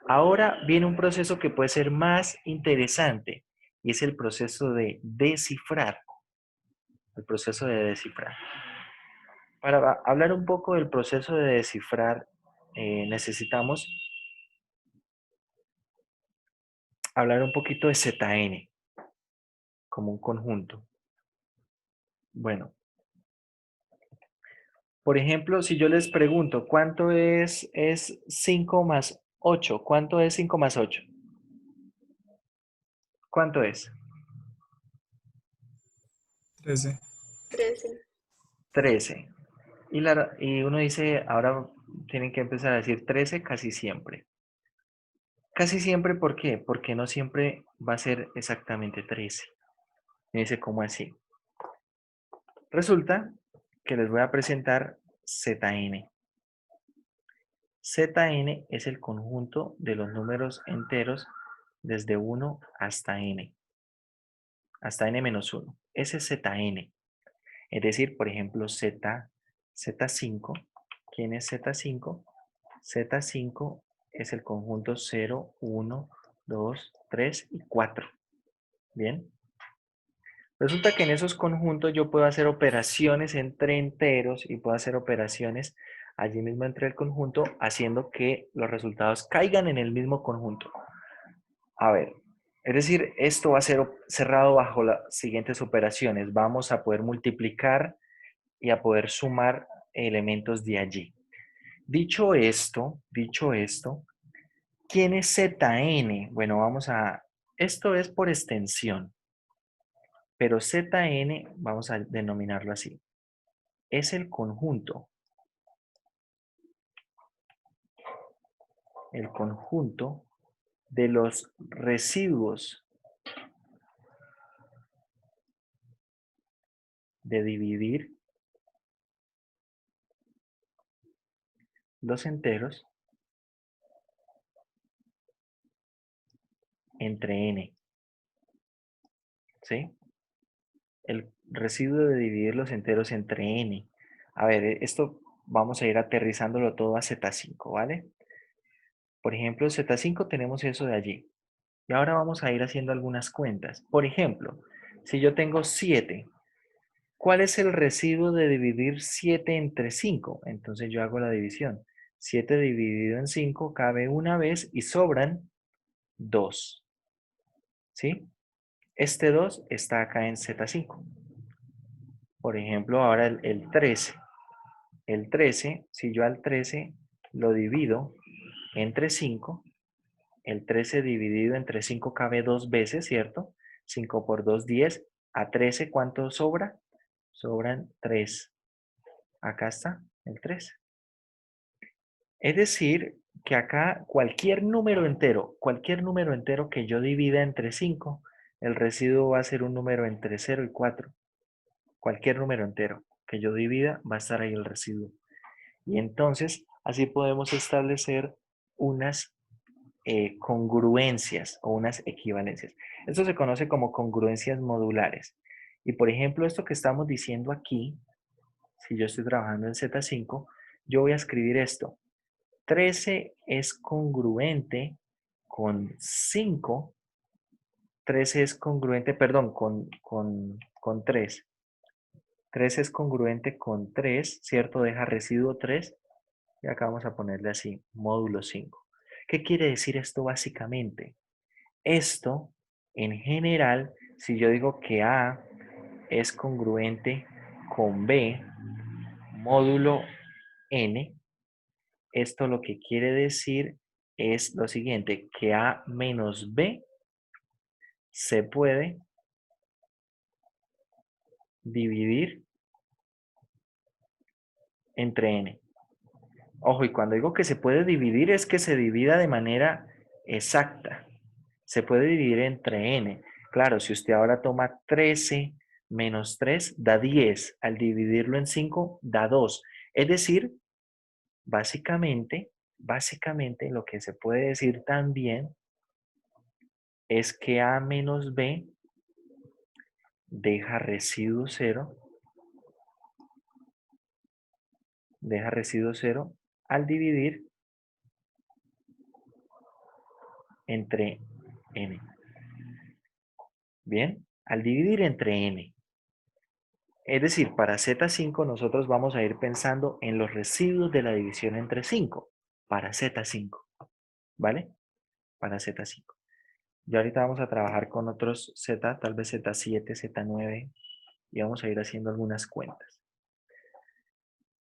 A: Ahora viene un proceso que puede ser más interesante y es el proceso de descifrar. El proceso de descifrar. Para hablar un poco del proceso de descifrar, necesitamos hablar un poquito de ZN como un conjunto. Bueno, por ejemplo, si yo les pregunto, ¿cuánto es 5 más 8? ¿Cuánto es 5 más 8? ¿Cuánto es?
E: 13.
B: 13.
A: 13. Y uno dice, ahora tienen que empezar a decir 13 casi siempre. Casi siempre, ¿por qué? Porque no siempre va a ser exactamente 13. Y dice, ¿cómo así? Resulta que les voy a presentar Zn. Zn es el conjunto de los números enteros desde 1 hasta n menos 1. Ese es Zn. Es decir, por ejemplo, Z5. ¿Quién es Z5? Z5 es el conjunto 0, 1, 2, 3 y 4. ¿Bien? Resulta que en esos conjuntos yo puedo hacer operaciones entre enteros y puedo hacer operaciones allí mismo entre el conjunto, haciendo que los resultados caigan en el mismo conjunto. A ver, es decir, esto va a ser cerrado bajo las siguientes operaciones. Vamos a poder multiplicar y a poder sumar elementos de allí. Dicho esto, ¿quién es Zn? Bueno, esto es por extensión, pero Zn, vamos a denominarlo así, es el conjunto de los residuos de dividir los enteros entre n. ¿Sí? El residuo de dividir los enteros entre n. A ver, esto vamos a ir aterrizándolo todo a Z5, ¿vale? Por ejemplo, Z5 tenemos eso de allí. Y ahora vamos a ir haciendo algunas cuentas. Por ejemplo, si yo tengo 7, ¿cuál es el residuo de dividir 7 entre 5? Entonces yo hago la división. 7 dividido en 5 cabe una vez y sobran 2. ¿Sí? Este 2 está acá en Z5. Por ejemplo, ahora el 13. El 13, si yo al 13 lo divido entre 5, el 13 dividido entre 5 cabe 2 veces, ¿cierto? 5 por 2, 10. A 13, ¿cuánto sobra? Sobran 3. Acá está el 13. Es decir, que acá cualquier número entero que yo divida entre 5, el residuo va a ser un número entre 0 y 4. Cualquier número entero que yo divida va a estar ahí el residuo. Y entonces, así podemos establecer unas congruencias o unas equivalencias. Esto se conoce como congruencias modulares. Y por ejemplo, esto que estamos diciendo aquí, si yo estoy trabajando en Z5, yo voy a escribir esto. 13 es congruente con 5. 13 es congruente, perdón, con 3. 13 es congruente con 3, ¿cierto? Deja residuo 3. Y acá vamos a ponerle así, módulo 5. ¿Qué quiere decir esto básicamente? Esto, en general, si yo digo que A es congruente con B, módulo N, esto lo que quiere decir es lo siguiente, que A menos B se puede dividir entre N. Ojo, y cuando digo que se puede dividir es que se divida de manera exacta. Se puede dividir entre n. Claro, si usted ahora toma 13 menos 3, da 10. Al dividirlo en 5, da 2. Es decir, básicamente lo que se puede decir también es que A menos B deja residuo 0. Deja residuo 0 al dividir entre n. Bien, al dividir entre n. Es decir, para Z5 nosotros vamos a ir pensando en los residuos de la división entre 5 para Z5, ¿vale? Para Z5. Y ahorita vamos a trabajar con otros Z, tal vez Z7, Z9, y vamos a ir haciendo algunas cuentas.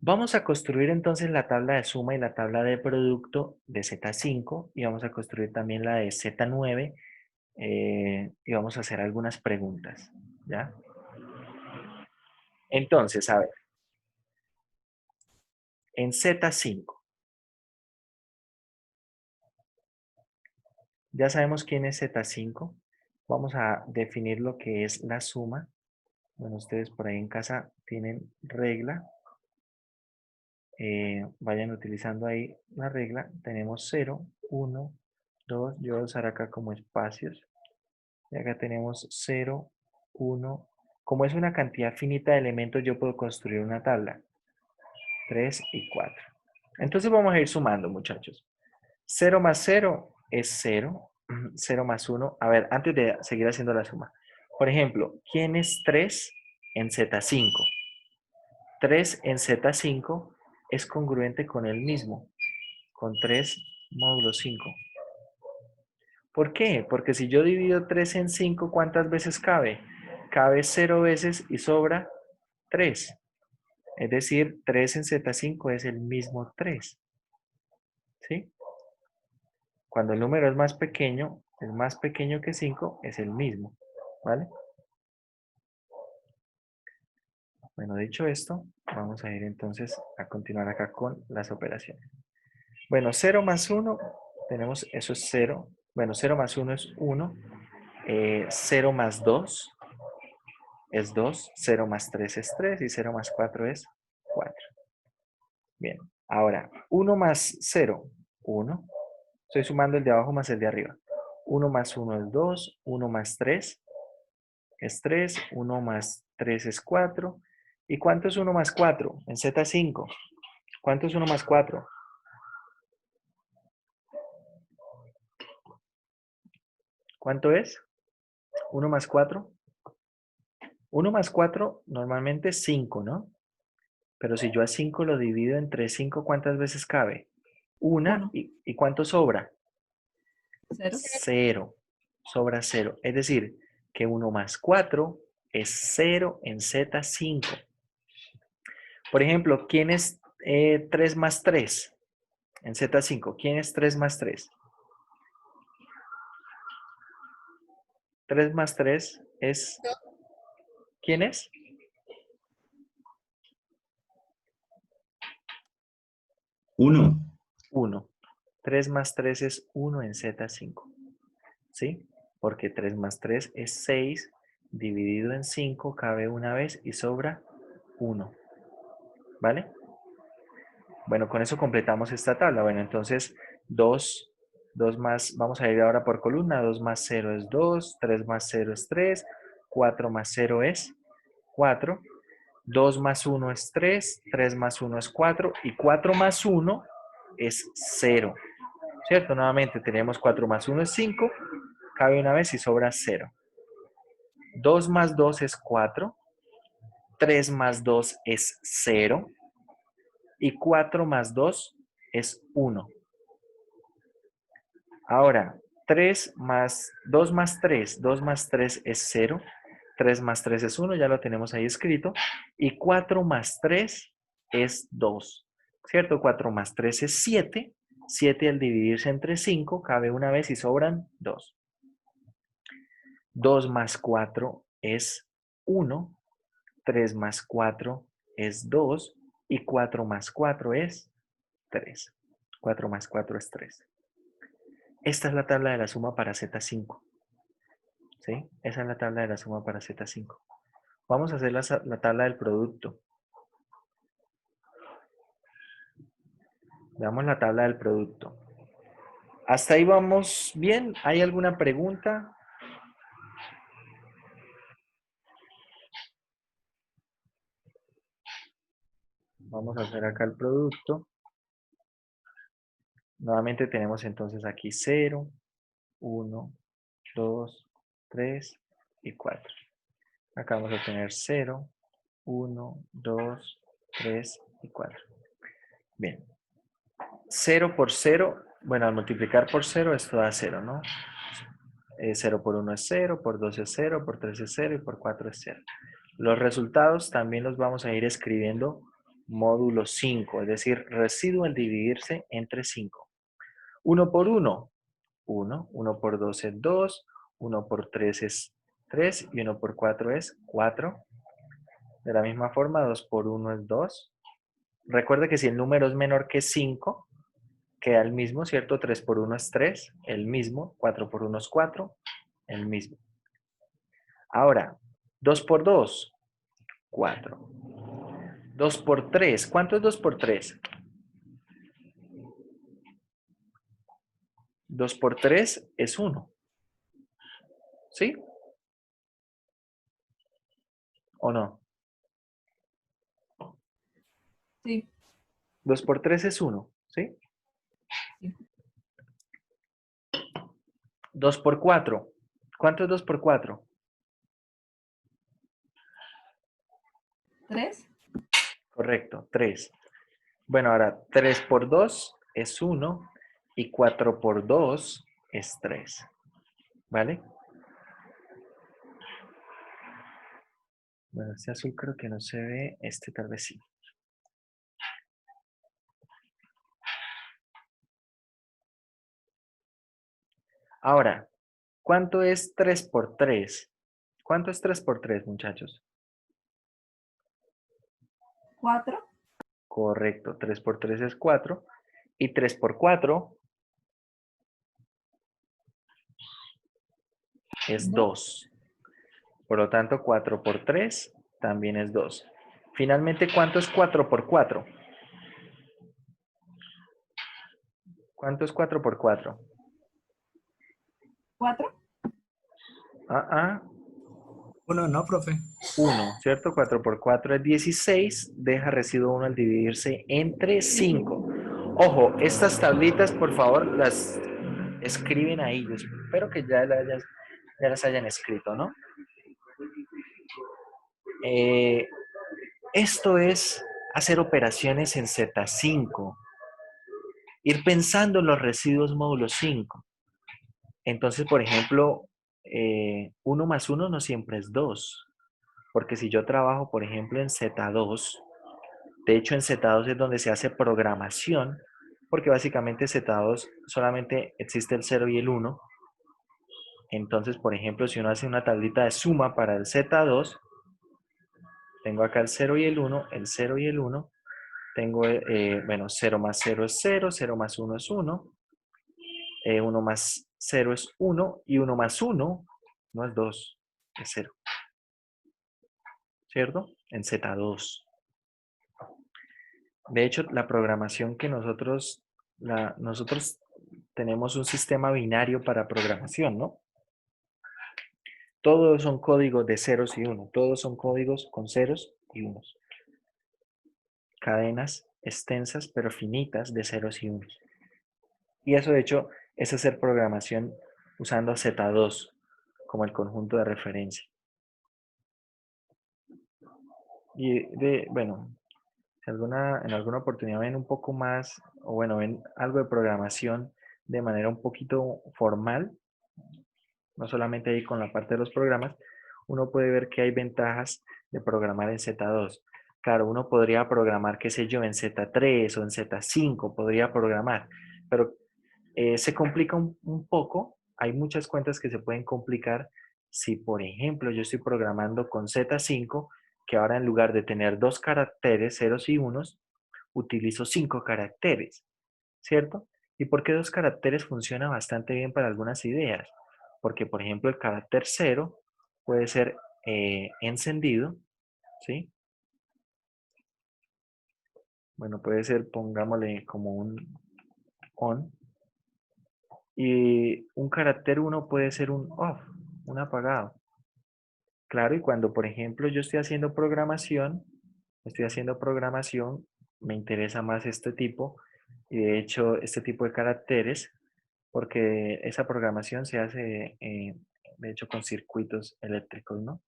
A: Vamos a construir entonces la tabla de suma y la tabla de producto de Z5 y vamos a construir también la de Z9 y vamos a hacer algunas preguntas, ¿ya? Entonces, a ver. en Z5. Ya sabemos quién es Z5. Vamos a definir lo que es la suma. Bueno, ustedes por ahí en casa tienen regla. Vayan utilizando ahí la regla. Tenemos 0, 1, 2. Yo voy a usar acá como espacios. Y acá tenemos 0, 1. Como es una cantidad finita de elementos, yo puedo construir una tabla. 3 y 4. Entonces vamos a ir sumando, muchachos. 0 más 0 es 0. 0 más 1. A ver, antes de seguir haciendo la suma. Por ejemplo, ¿quién es 3 en Z5? 3 en Z5 es congruente con el mismo, con 3 módulo 5. ¿Por qué? Porque si yo divido 3 en 5, ¿cuántas veces cabe? Cabe 0 veces y sobra 3. Es decir, 3 en Z5 es el mismo 3. ¿Sí? Cuando el número es más pequeño que 5, es el mismo. ¿Vale? Bueno, dicho esto, vamos a ir entonces a continuar acá con las operaciones. Bueno, 0 más 1, tenemos, eso es 0. Bueno, 0 más 1 es 1. 0 más 2 es 2. 0 más 3 es 3. Y 0 más 4 es 4. Bien, ahora, 1 más 0, 1. Estoy sumando el de abajo más el de arriba. 1 más 1 es 2. 1 más 3 es 3. 1 más 3 es 4. ¿Y cuánto es 1 más 4? En Z5. ¿Cuánto es 1 más 4? ¿Cuánto es? 1 más 4. 1 más 4 normalmente es 5, ¿no? Pero si yo a 5 lo divido entre 5, ¿cuántas veces cabe? 1.
C: 1.
A: ¿Y cuánto sobra?
C: 0.
A: 0. Sobra 0. Es decir, que 1 más 4 es 0 en Z5. Por ejemplo, ¿quién es 3 más 3 en Z5? ¿Quién es 3 más 3? 3 más 3 es... ¿Quién es?
D: 1.
A: 1. 3 más 3 es 1 en Z5. ¿Sí? Porque 3 más 3 es 6, dividido en 5, cabe una vez y sobra 1. ¿Vale? Bueno, con eso completamos esta tabla. Bueno, entonces 2 más, vamos a ir ahora por columna. 2 más 0 es 2, 3 más 0 es 3, 4 más 0 es 4, 2 más 1 es 3, 3 más 1 es 4 y 4 más 1 es 0. ¿Cierto? Nuevamente tenemos 4 más 1 es 5, cabe una vez y sobra 0. 2 más 2 es 4, 3 más 2 es 0 y 4 más 2 es 1. Ahora, 2 más 3, 2 más 3 es 0, 3 más 3 es 1, ya lo tenemos ahí escrito, y 4 más 3 es 2, ¿cierto? 4 más 3 es 7, 7 al dividirse entre 5 cabe una vez y sobran 2. 2 más 4 es 1, 3 más 4 es 2 y 4 más 4 es 3. 4 más 4 es 3. Esta es la tabla de la suma para Z5. ¿Sí? Esa es la tabla de la suma para Z5. Vamos a hacer la tabla del producto. Veamos la tabla del producto. ¿Hasta ahí vamos bien? ¿Hay alguna pregunta? Vamos a hacer acá el producto. Nuevamente tenemos entonces aquí 0, 1, 2, 3 y 4. Acá vamos a tener 0, 1, 2, 3 y 4. Bien. 0 por 0, bueno, al multiplicar por 0 esto da 0, ¿no? 0 por 1 es 0, por 2 es 0, por 3 es 0 y por 4 es 0. Los resultados también los vamos a ir escribiendo módulo 5, es decir, residuo al dividirse entre 5. 1 por 1, 1. 1 por 2 es 2. 1 por 3 es 3. Y 1 por 4 es 4. De la misma forma, 2 por 1 es 2. Recuerda que si el número es menor que 5, queda el mismo, ¿cierto? 3 por 1 es 3, el mismo. 4 por 1 es 4, el mismo. Ahora, 2 por 2, 4. 2 por 3, ¿cuánto es 2 por 3? 2 por 3 es 1. ¿Sí? ¿O no?
C: Sí.
A: 2 por 3 es 1, ¿sí?
C: Sí.
A: 2 por 4. ¿Cuánto es 2 por 4?
C: 3.
A: Correcto, 3. Bueno, ahora 3 por 2 es 1 y 4 por 2 es 3. ¿Vale? Bueno, este azul creo que no se ve, este tal vez sí. Ahora, ¿cuánto es 3 por 3? ¿Cuánto es 3 por 3, muchachos?
C: 4.
A: Correcto, 3 por 3 es 4. Y 3 por 4 es 2. Por lo tanto, 4 por 3 también es 2. Finalmente, ¿cuánto es 4 por 4? ¿Cuánto es 4 por 4?
C: 4.
A: Ah,
E: 1, ¿no, profe?
A: 1, ¿cierto? 4 por 4 es 16. Deja residuo 1 al dividirse entre 5. Ojo, estas tablitas, por favor, las escriben ahí. Yo espero que ya las hayan escrito, ¿no? Esto es hacer operaciones en Z5. Ir pensando en los residuos módulo 5. Entonces, por ejemplo, 1 más 1 no siempre es 2. Porque si yo trabajo, por ejemplo, en Z2, de hecho en Z2 es donde se hace programación, porque básicamente Z2 solamente existe el 0 y el 1. Entonces, por ejemplo, si uno hace una tablita de suma para el Z2, tengo acá el 0 y el 1, el 0 y el 1. Tengo, bueno, 0 más 0 es 0, 0 más 1 es 1, 1 más 0 es 1 y 1 más 1 no es 2, es 0. ¿Cierto? En Z2. De hecho, la programación que nosotros tenemos un sistema binario para programación, ¿no? Todos son códigos de ceros y unos. Todos son códigos con ceros y unos. Cadenas extensas pero finitas de ceros y unos. Y eso, de hecho, es hacer programación usando Z2 como el conjunto de referencia. Y bueno, si en alguna oportunidad ven un poco más, o bueno, ven algo de programación de manera un poquito formal, no solamente ahí con la parte de los programas, uno puede ver que hay ventajas de programar en Z2. Claro, uno podría programar, qué sé yo, en Z3 o en Z5, podría programar, pero se complica un poco. Hay muchas cuentas que se pueden complicar si, por ejemplo, yo estoy programando con Z5, que ahora en lugar de tener 2 caracteres, ceros y unos, utilizo 5 caracteres, ¿cierto? ¿Y por qué 2 caracteres funciona bastante bien para algunas ideas? Porque, por ejemplo, el carácter 0 puede ser encendido, ¿sí? Bueno, puede ser, pongámosle como un on. Y un carácter 1 puede ser un off, un apagado. Claro, y cuando, por ejemplo, yo estoy haciendo programación, me interesa más este tipo, y de hecho, este tipo de caracteres, porque esa programación se hace, de hecho, con circuitos eléctricos, ¿no?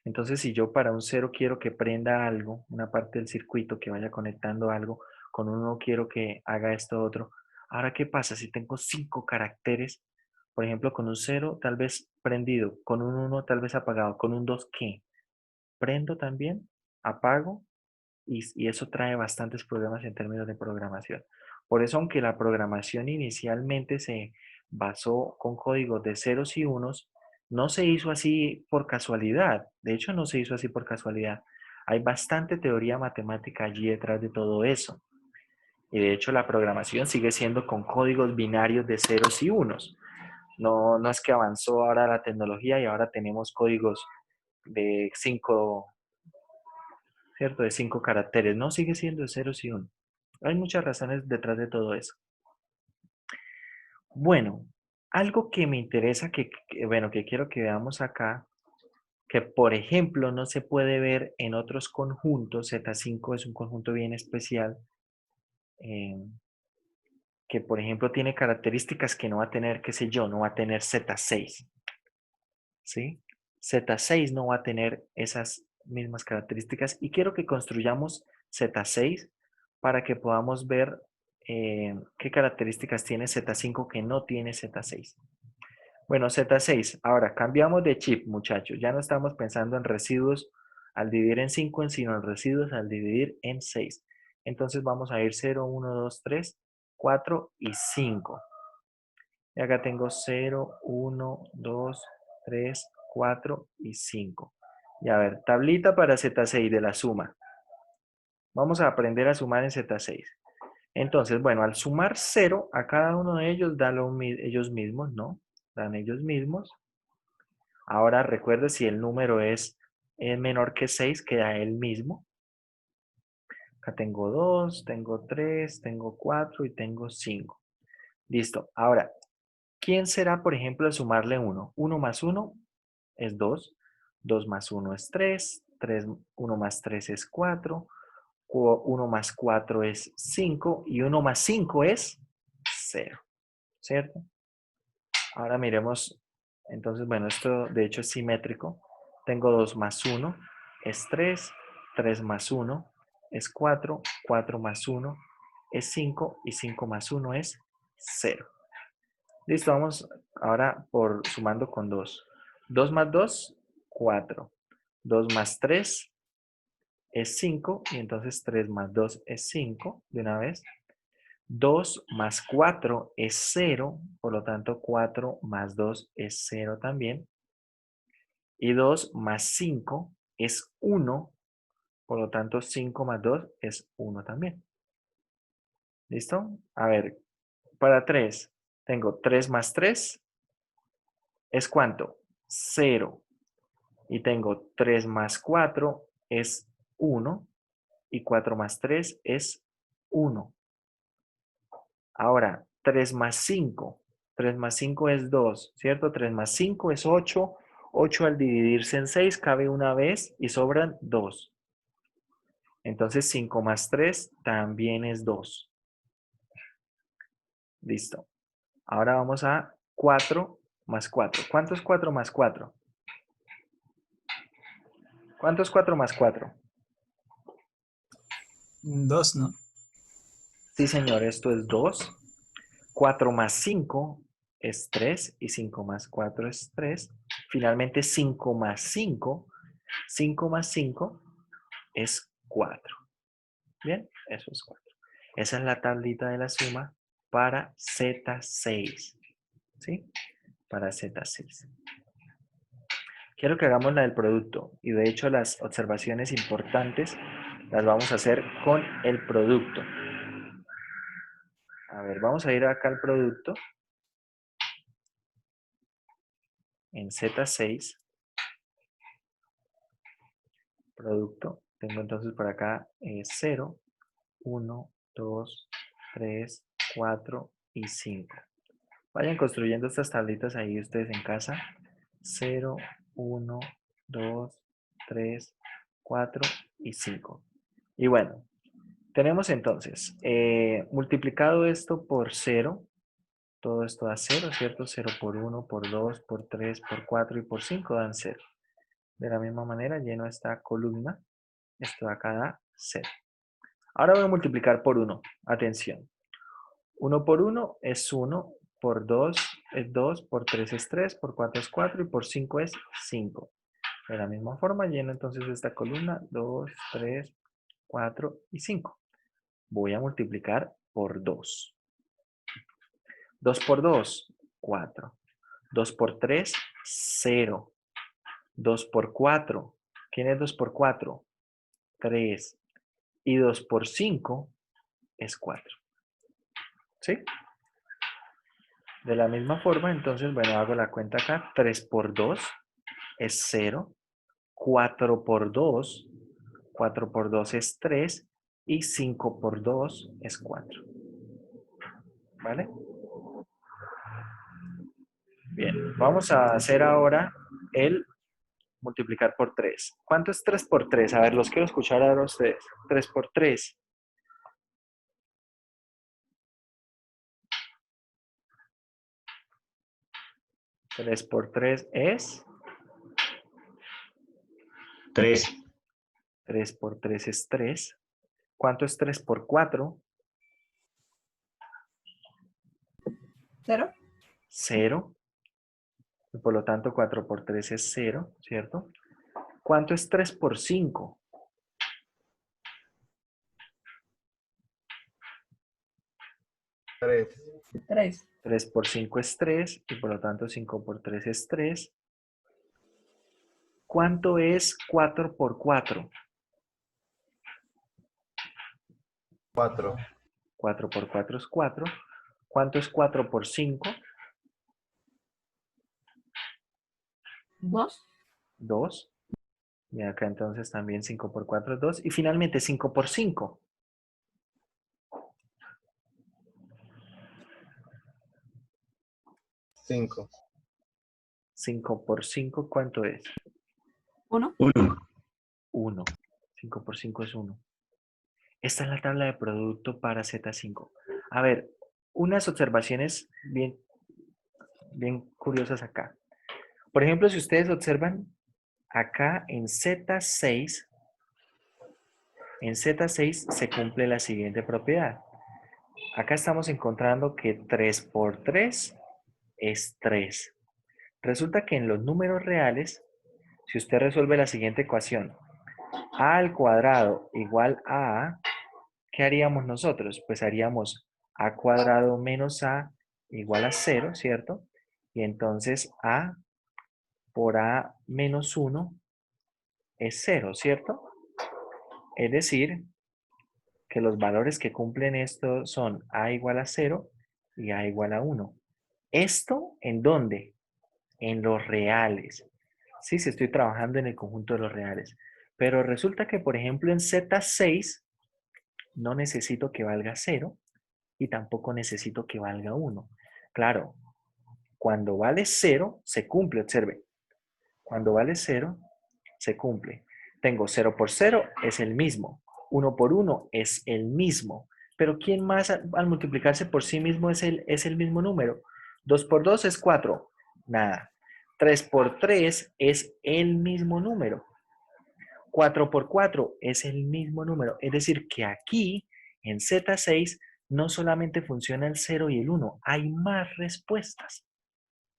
A: Entonces, si yo para un 0 quiero que prenda algo, una parte del circuito que vaya conectando algo, con un 1 quiero que haga esto otro. Ahora, ¿qué pasa si tengo 5 caracteres? Por ejemplo, con un 0 tal vez prendido, con un 1 tal vez apagado, con un 2 ¿qué? Prendo también, apago, y eso trae bastantes problemas en términos de programación. Por eso, aunque la programación inicialmente se basó con códigos de ceros y unos, no se hizo así por casualidad. De hecho, no se hizo así por casualidad. Hay bastante teoría matemática allí detrás de todo eso. Y de hecho la programación sigue siendo con códigos binarios de ceros y unos. No, no es que avanzó ahora la tecnología y ahora tenemos códigos de 5, ¿cierto? De 5 caracteres. No, sigue siendo de ceros y unos. Hay muchas razones detrás de todo eso. Bueno, algo que me interesa, bueno, que quiero que veamos acá, que por ejemplo no se puede ver en otros conjuntos, Z5 es un conjunto bien especial, eh, que por ejemplo tiene características que no va a tener, qué sé yo, no va a tener Z6, ¿sí? Z6 no va a tener esas mismas características y quiero que construyamos Z6 para que podamos ver qué características tiene Z5 que no tiene Z6. Bueno, Z6. Ahora, cambiamos de chip, muchachos. Ya no estamos pensando en residuos al dividir en 5, sino en residuos al dividir en 6. Entonces vamos a ir 0, 1, 2, 3, 4 y 5. Y acá tengo 0, 1, 2, 3, 4 y 5. Y a ver, tablita para Z6 de la suma. Vamos a aprender a sumar en Z6. Entonces, bueno, al sumar 0 a cada uno de ellos, da ellos mismos, ¿no? Dan ellos mismos. Ahora recuerda si el número es menor que 6, queda el mismo. Acá tengo 2, tengo 3, tengo 4 y tengo 5. Listo. Ahora, ¿quién será, por ejemplo, al sumarle 1? 1 más 1 es 2. 2 más 1 es 3. 1 más 3 es 4. 1 más 4 es 5. Y 1 más 5 es 0. ¿Cierto? Ahora miremos, entonces, bueno, esto de hecho es simétrico. Tengo 2 más 1 es 3, 3 más 1 es 4, 4 más 1 es 5 y 5 más 1 es 0. Listo, vamos ahora por sumando con 2. 2 más 2, 4. 2 más 3 es 5 y entonces 3 más 2 es 5 de una vez. 2 más 4 es 0, por lo tanto 4 más 2 es 0 también. Y 2 más 5 es 1, por lo tanto 5 más 2 es 1 también. ¿Listo? A ver, para 3, tengo 3 más 3 es ¿cuánto? 0. Y tengo 3 más 4 es 1. Y 4 más 3 es 1. Ahora, 3 más 5. 3 más 5 es 2, ¿cierto? 3 más 5 es 8. 8 al dividirse en 6 cabe una vez y sobran 2. Entonces 5 más 3 también es 2. Listo. Ahora vamos a 4 más 4. ¿Cuánto es 4 más 4? ¿Cuánto es 4 más 4?
E: 2, ¿no?
A: Sí, señor, esto es 2. 4 más 5 es 3 y 5 más 4 es 3. Finalmente 5 más 5, 5 más 5 es 4. Bien, eso es 4. Esa es la tablita de la suma para Z6. ¿Sí? Para Z6. Quiero que hagamos la del producto y de hecho las observaciones importantes las vamos a hacer con el producto. A ver, vamos a ir acá al producto. En Z6. Producto. Tengo entonces por acá 0, 1, 2, 3, 4 y 5. Vayan construyendo estas tablitas ahí ustedes en casa. 0, 1, 2, 3, 4 y 5. Y bueno, tenemos entonces multiplicado esto por 0. Todo esto da 0, ¿cierto? 0 por 1, por 2, por 3, por 4 y por 5 dan 0. De la misma manera lleno esta columna. Esto de acá da 0. Ahora voy a multiplicar por 1. Atención. 1 por 1 es 1, por 2 es 2, por 3 es 3, por 4 es 4 y por 5 es 5. De la misma forma lleno entonces esta columna 2, 3, 4 y 5. Voy a multiplicar por 2. 2 por 2, 4. 2 por 3, 0. 2 por 4. ¿Quién es 2 por 4? 3 y 2 por 5 es 4. ¿Sí? De la misma forma, entonces, bueno, hago la cuenta acá. 3 por 2 es 0. 4 por 2 es 3. Y 5 por 2 es 4. ¿Vale? Bien, vamos a hacer ahora el multiplicar por 3. ¿Cuánto es 3 por 3? A ver, los quiero escuchar ahora a ustedes. 3 por 3. 3 por 3 es
D: 3.
A: 3 por 3 es 3. ¿Cuánto es 3 por 4?
C: 0.
A: 0. Y por lo tanto, 4 por 3 es 0, ¿cierto? ¿Cuánto es 3 por 5?
H: 3.
C: 3.
A: 3 por 5 es 3 y por lo tanto 5 por 3 es 3. ¿Cuánto es 4 por 4?
H: 4.
A: 4 por 4 es 4. ¿Cuánto es 4 por 5?
C: 2.
A: 2. Y acá entonces también 5 por 4 es 2. Y finalmente 5 por 5.
H: 5.
A: 5 por 5, ¿cuánto es?
C: 1.
D: 1.
A: 1. 5 por 5 es 1. Esta es la tabla de producto para Z5. A ver, unas observaciones bien curiosas acá. Por ejemplo, si ustedes observan acá en Z6 se cumple la siguiente propiedad. Acá estamos encontrando que 3 por 3 es 3. Resulta que en los números reales, si usted resuelve la siguiente ecuación, a al cuadrado igual a a, ¿qué haríamos nosotros? Pues haríamos a cuadrado menos a igual a 0, ¿cierto? Y entonces a por a menos 1 es 0, ¿cierto? Es decir, que los valores que cumplen esto son a igual a 0 y a igual a 1. ¿Esto en dónde? En los reales. Sí, sí estoy trabajando en el conjunto de los reales. Pero resulta que, por ejemplo, en Z6 no necesito que valga 0 y tampoco necesito que valga 1. Claro, cuando vale 0, se cumple, observe. Cuando vale 0, se cumple. Tengo 0 por 0 es el mismo. 1 por 1 es el mismo. Pero ¿quién más al multiplicarse por sí mismo es el mismo número? 2 por 2 es 4. Nada. 3 por 3 es el mismo número. 4 por 4 es el mismo número. Es decir, que aquí, en Z6, no solamente funciona el 0 y el 1. Hay más respuestas.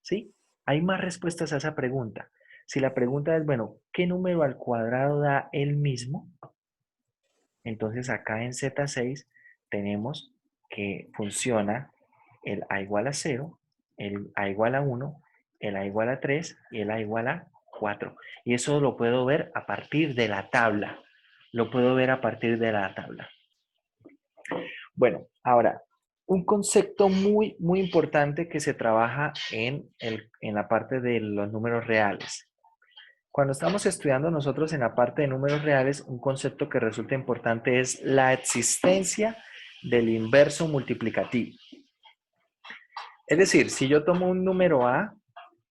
A: ¿Sí? Hay más respuestas a esa pregunta. Si la pregunta es, bueno, ¿qué número al cuadrado da el mismo? Entonces acá en Z6 tenemos que funciona el a igual a 0, el a igual a 1, el a igual a 3 y el a igual a 4. Y eso lo puedo ver a partir de la tabla. Lo puedo ver a partir de la tabla. Bueno, ahora, un concepto muy importante que se trabaja en la parte de los números reales. Cuando estamos estudiando nosotros en la parte de números reales, un concepto que resulta importante es la existencia del inverso multiplicativo. Es decir, si yo tomo un número A,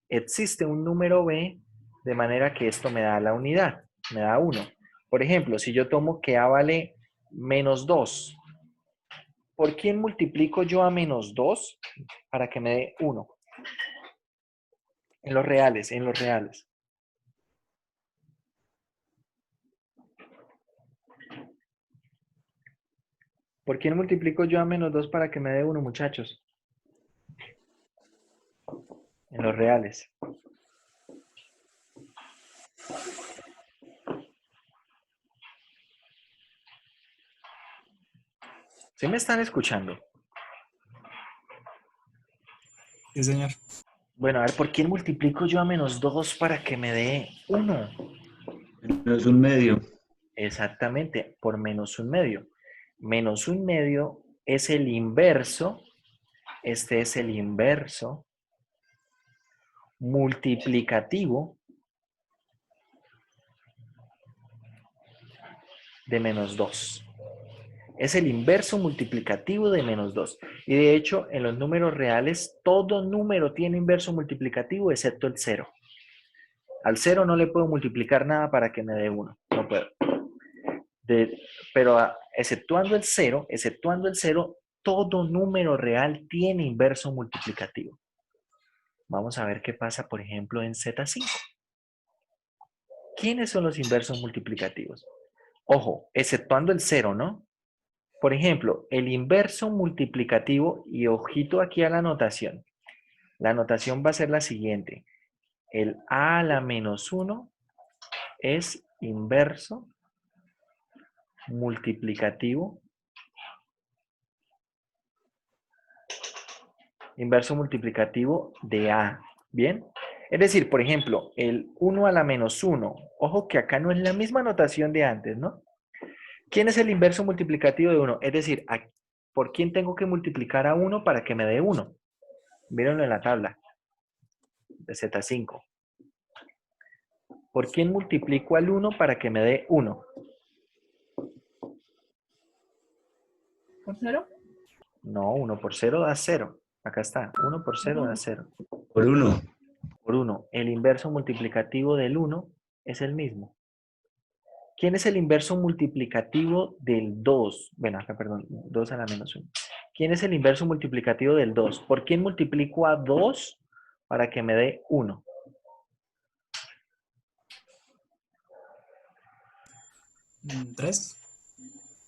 A: existe un número B, de manera que esto me da la unidad, me da 1. Por ejemplo, si yo tomo que A vale menos 2, ¿por quién multiplico yo a menos 2 para que me dé 1? En los reales, en los reales. ¿Por quién multiplico yo a menos 2 para que me dé 1, muchachos? En los reales. ¿Sí me están escuchando?
E: Sí, señor.
A: Bueno, a ver, ¿por quién multiplico yo a menos 2 para que me dé 1?
D: Menos un medio.
A: Exactamente, por menos un medio. Menos un medio es el inverso, este es el inverso multiplicativo de menos 2. Es el inverso multiplicativo de menos 2. Y de hecho, en los números reales, todo número tiene inverso multiplicativo excepto el 0. Al 0 no le puedo multiplicar nada para que me dé 1. No puedo. Pero exceptuando el 0, todo número real tiene inverso multiplicativo. Vamos a ver qué pasa, por ejemplo, en Z5. ¿Quiénes son los inversos multiplicativos? Ojo, exceptuando el 0, ¿no? Por ejemplo, el inverso multiplicativo, y ojito aquí a la notación. La notación va a ser la siguiente. El a a la menos 1 es inverso multiplicativo. Inverso multiplicativo de a. ¿Bien? Es decir, por ejemplo, el 1 a la menos 1. Ojo que acá no es la misma notación de antes, ¿no? ¿Quién es el inverso multiplicativo de 1? Es decir, ¿por quién tengo que multiplicar a 1 para que me dé 1? Mírenlo en la tabla de Z5. ¿Por quién multiplico al 1 para que me dé 1?
C: ¿Por 0?
A: No, 1 por 0 da 0. Acá está, 1 por 0 da 0.
D: Por 1.
A: Por 1. El inverso multiplicativo del 1 es el mismo. ¿Quién es el inverso multiplicativo del 2? Bueno, acá, perdón, 2 a la menos 1. ¿Quién es el inverso multiplicativo del 2? ¿Por quién multiplico a 2 para que me dé 1?
E: ¿3?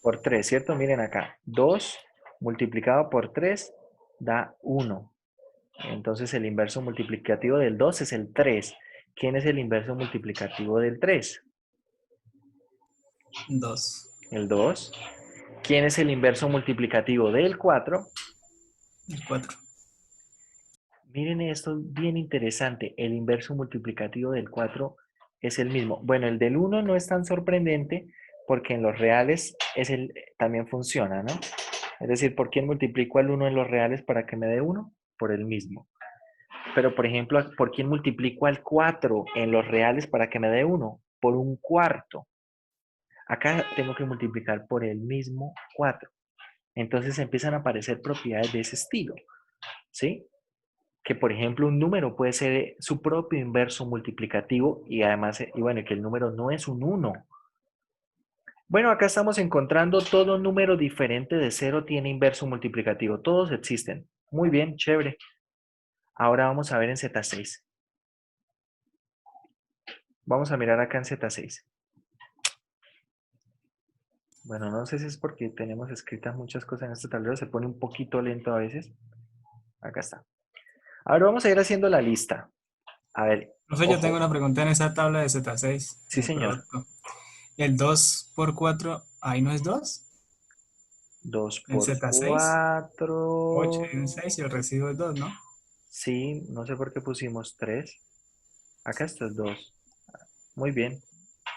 A: Por 3, ¿cierto? Miren acá. 2 multiplicado por 3 da 1. Entonces el inverso multiplicativo del 2 es el 3. ¿Quién es el inverso multiplicativo del 3?
E: 2.
A: El 2. ¿Quién es el inverso multiplicativo del 4?
E: El 4.
A: Miren esto, bien interesante. El inverso multiplicativo del 4 es el mismo. Bueno, el del 1 no es tan sorprendente porque en los reales también funciona, ¿no? Es decir, ¿por quién multiplico al 1 en los reales para que me dé 1? Por el mismo. Pero, por ejemplo, ¿por quién multiplico al 4 en los reales para que me dé 1? Por un cuarto. Acá tengo que multiplicar por el mismo 4. Entonces empiezan a aparecer propiedades de ese estilo. ¿Sí? Que, por ejemplo, un número puede ser su propio inverso multiplicativo y además, y bueno, que el número no es un 1. Bueno, acá estamos encontrando todo número diferente de 0 tiene inverso multiplicativo. Todos existen. Muy bien, chévere. Ahora vamos a ver en Z6. Vamos a mirar acá en Z6. Bueno, no sé si es porque tenemos escritas muchas cosas en este tablero, se pone un poquito lento a veces. Acá está. Ahora vamos a ir haciendo la lista. A ver.
E: Profe, yo
A: ojo.
E: tengo una pregunta en esa tabla de Z6.
A: Sí,
E: de
A: señor.
E: producto. ¿El 2 por 4 ahí no es 2?
A: 2
E: En
A: por
E: Z6, 8
A: 4.
E: y un 6 y el residuo es 2, ¿no?
A: Sí, no sé por qué pusimos 3. Acá esto es 2. Muy bien.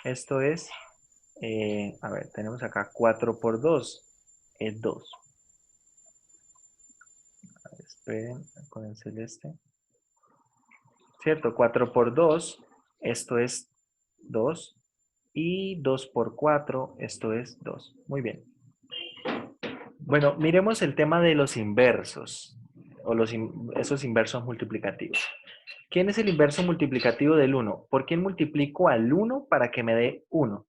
A: Esto es, a ver, tenemos acá 4 por 2 es 2. A ver, esperen con el celeste. ¿Cierto? 4 por 2, esto es 2. Y 2 por 4, esto es 2. Muy bien. Bueno, miremos el tema de los inversos, o esos inversos multiplicativos. ¿Quién es el inverso multiplicativo del 1? ¿Por quién multiplico al 1 para que me dé 1?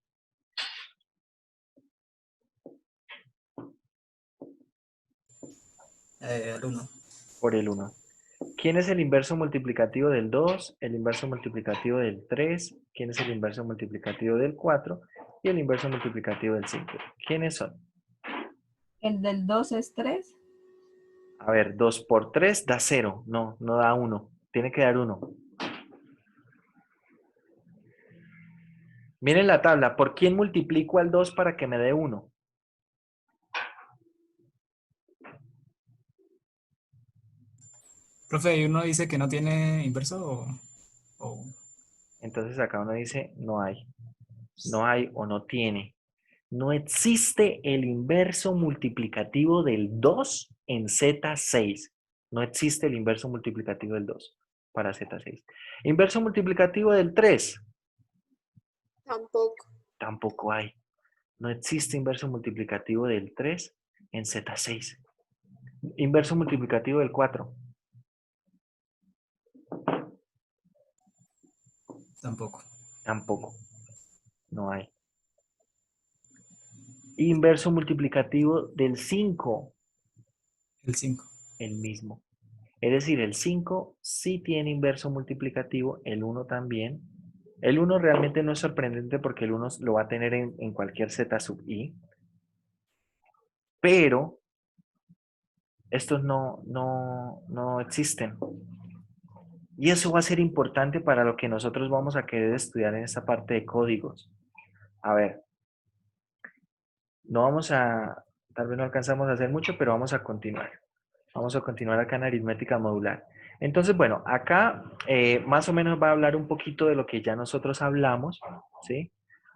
E: El 1.
A: Por el 1. ¿Quién es el inverso multiplicativo del 2? El inverso multiplicativo del 3. ¿Quién es el inverso multiplicativo del 4? Y el inverso multiplicativo del 5. ¿Quiénes son?
C: El del 2 es 3.
A: A ver, 2 por 3 da 0. No, no da 1. Tiene que dar 1. Miren la tabla. ¿Por quién multiplico al 2 para que me dé 1?
E: Profe, ¿y uno dice que no tiene inverso o...?
A: Entonces acá uno dice no hay. No hay o no tiene. No existe el inverso multiplicativo del 2 en Z6. No existe el inverso multiplicativo del 2 para Z6. Inverso multiplicativo del 3.
B: Tampoco.
A: Tampoco hay. No existe inverso multiplicativo del 3 en Z6. Inverso multiplicativo del 4.
E: Tampoco.
A: Tampoco. No hay. Inverso multiplicativo del 5.
E: El 5.
A: El mismo. Es decir, el 5 sí tiene inverso multiplicativo, el 1 también. El 1 realmente no es sorprendente porque el 1 lo va a tener en cualquier Z sub i. Pero estos no existen. Y eso va a ser importante para lo que nosotros vamos a querer estudiar en esta parte de códigos. A ver, tal vez no alcanzamos a hacer mucho, pero vamos a continuar. Vamos a continuar acá en aritmética modular. Entonces, bueno, acá más o menos va a hablar un poquito de lo que ya nosotros hablamos, ¿sí?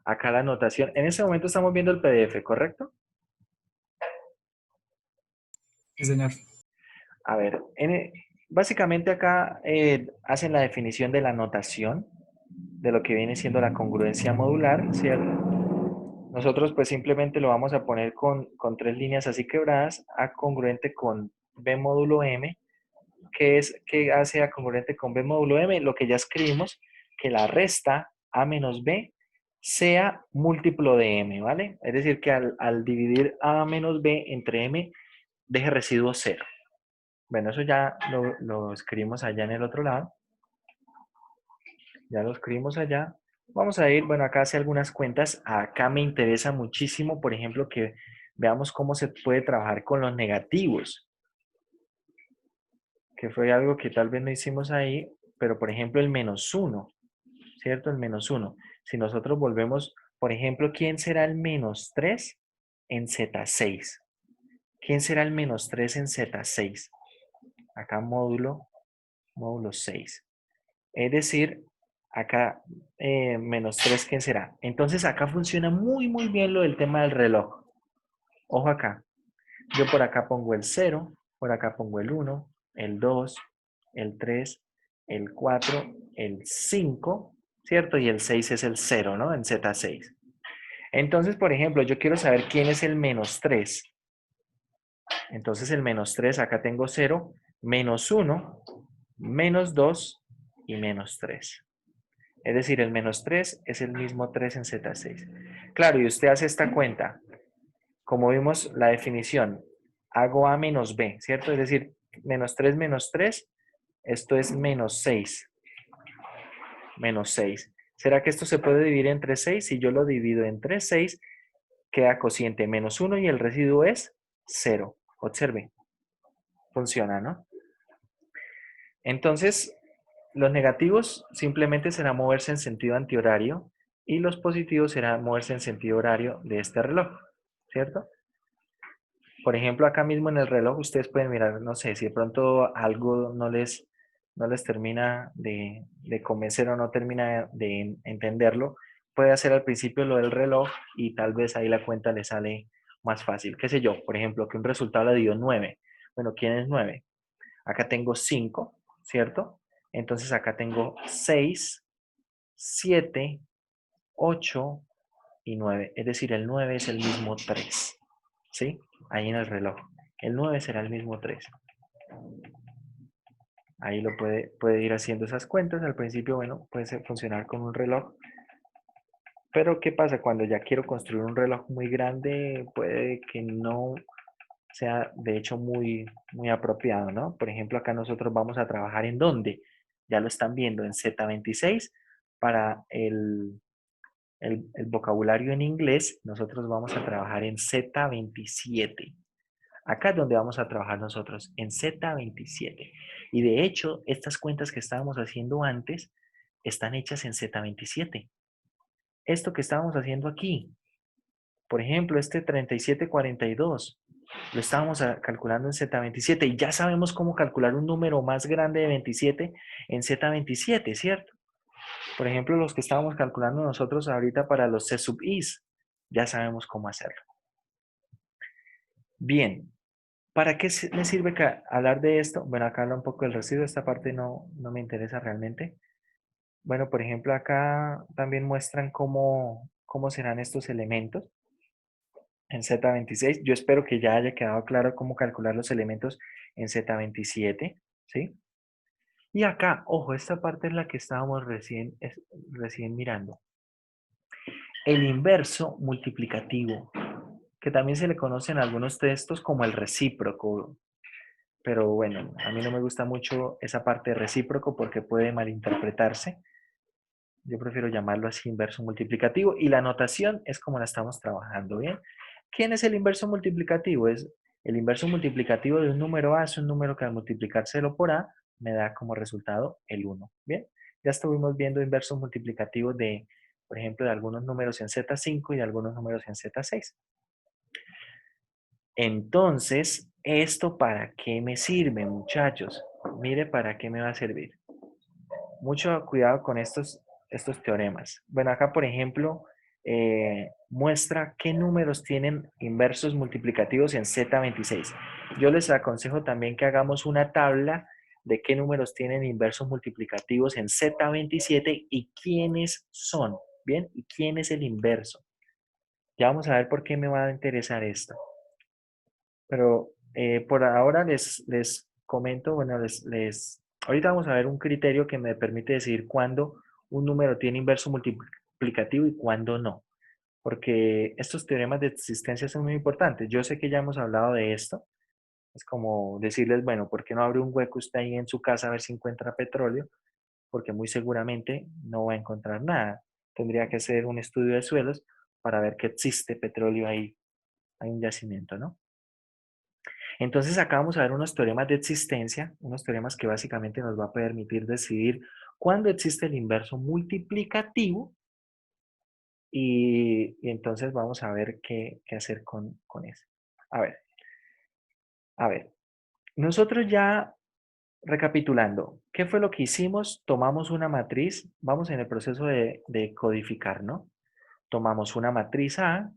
A: Acá la anotación. En este momento estamos viendo el PDF, ¿correcto?
E: Sí, señor.
A: A ver, básicamente acá hacen la definición de la notación, de lo que viene siendo la congruencia modular, ¿cierto? Nosotros pues simplemente lo vamos a poner con 3 líneas así quebradas, A congruente con B módulo M, que hace A congruente con B módulo M, lo que ya escribimos, que la resta A menos B sea múltiplo de M, ¿vale? Es decir, que al dividir A menos B entre M, deje residuo 0. Bueno, eso ya lo escribimos allá en el otro lado. Ya lo escribimos allá. Vamos a ir, bueno, acá hace algunas cuentas. Acá me interesa muchísimo, por ejemplo, que veamos cómo se puede trabajar con los negativos. Que fue algo que tal vez no hicimos ahí, pero por ejemplo el menos 1, ¿cierto? El menos 1. Si nosotros volvemos, por ejemplo, ¿quién será el menos 3 en Z6? ¿Quién será el menos 3 en Z6? Acá módulo 6. Es decir, acá menos 3, ¿quién será? Entonces acá funciona muy, muy bien lo del tema del reloj. Ojo acá. Yo por acá pongo el 0, por acá pongo el 1, el 2, el 3, el 4, el 5, ¿cierto? Y el 6 es el 0, ¿no? En Z6. Entonces, por ejemplo, yo quiero saber quién es el menos 3. Entonces el menos 3, acá tengo 0, menos 1, menos 2 y menos 3. Es decir, el menos 3 es el mismo 3 en Z6. Claro, y usted hace esta cuenta. Como vimos la definición, hago A menos B, ¿cierto? Es decir, menos 3, esto es menos 6. Menos 6. ¿Será que esto se puede dividir entre 6? Si yo lo divido entre 6, queda cociente menos 1 y el residuo es 0. Observe. Funciona, ¿no? Entonces, los negativos simplemente será moverse en sentido antihorario y los positivos será moverse en sentido horario de este reloj, ¿cierto? Por ejemplo, acá mismo en el reloj ustedes pueden mirar, no sé, si de pronto algo no les termina de convencer o no termina de entenderlo, puede hacer al principio lo del reloj y tal vez ahí la cuenta le sale más fácil. ¿Qué sé yo? Por ejemplo, que un resultado le dio 9. Bueno, ¿quién es 9? Acá tengo 5, ¿cierto? Entonces acá tengo 6, 7, 8 y 9. Es decir, el 9 es el mismo 3. ¿Sí? Ahí en el reloj. El 9 será el mismo 3. Ahí lo puede ir haciendo esas cuentas. Al principio, bueno, puede funcionar con un reloj. Pero ¿qué pasa? Cuando ya quiero construir un reloj muy grande, puede que no sea de hecho muy, muy apropiado, ¿no? Por ejemplo, acá nosotros vamos a trabajar ¿en dónde? Ya lo están viendo, en Z26. Para el vocabulario en inglés, nosotros vamos a trabajar en Z27. Acá es donde vamos a trabajar nosotros, en Z27. Y de hecho, estas cuentas que estábamos haciendo antes están hechas en Z27. Esto que estábamos haciendo aquí, por ejemplo, este 3742, lo estábamos calculando en Z27 y ya sabemos cómo calcular un número más grande de 27 en Z27, ¿cierto? Por ejemplo, los que estábamos calculando nosotros ahorita para los C sub is, ya sabemos cómo hacerlo. Bien, ¿para qué me sirve hablar de esto? Bueno, acá habla un poco del residuo, esta parte no me interesa realmente. Bueno, por ejemplo, acá también muestran cómo serán estos elementos en Z26. Yo espero que ya haya quedado claro cómo calcular los elementos en Z27, ¿sí? Y acá, ojo, esta parte es la que estábamos recién mirando. El inverso multiplicativo, que también se le conoce en algunos textos como el recíproco. Pero bueno, a mí no me gusta mucho esa parte de recíproco porque puede malinterpretarse. Yo prefiero llamarlo así inverso multiplicativo. Y la notación es como la estamos trabajando, ¿bien? ¿Quién es el inverso multiplicativo? Es el inverso multiplicativo de un número A, es un número que al multiplicárselo por A me da como resultado el 1, ¿bien? Ya estuvimos viendo inversos multiplicativos de, por ejemplo, de algunos números en Z5 y de algunos números en Z6. Entonces, ¿esto para qué me sirve, muchachos? Mire para qué me va a servir. Mucho cuidado con estos teoremas. Bueno, acá, por ejemplo, muestra qué números tienen inversos multiplicativos en Z26. Yo les aconsejo también que hagamos una tabla de qué números tienen inversos multiplicativos en Z27 y quiénes son, ¿bien? Y quién es el inverso. Ya vamos a ver por qué me va a interesar esto. Pero por ahora les comento, bueno, ahorita vamos a ver un criterio que me permite decir cuándo un número tiene inverso multiplicativo y cuándo no. Porque estos teoremas de existencia son muy importantes. Yo sé que ya hemos hablado de esto. Es como decirles, bueno, ¿por qué no abre un hueco usted ahí en su casa a ver si encuentra petróleo? Porque muy seguramente no va a encontrar nada. Tendría que hacer un estudio de suelos para ver que existe petróleo ahí. Hay un yacimiento, ¿no? Entonces acá vamos a ver unos teoremas de existencia, unos teoremas que básicamente nos va a permitir decidir cuándo existe el inverso multiplicativo y entonces vamos a ver qué hacer con eso. A ver, nosotros ya recapitulando, ¿qué fue lo que hicimos? Tomamos una matriz, vamos en el proceso de codificar, ¿no? Tomamos una matriz A,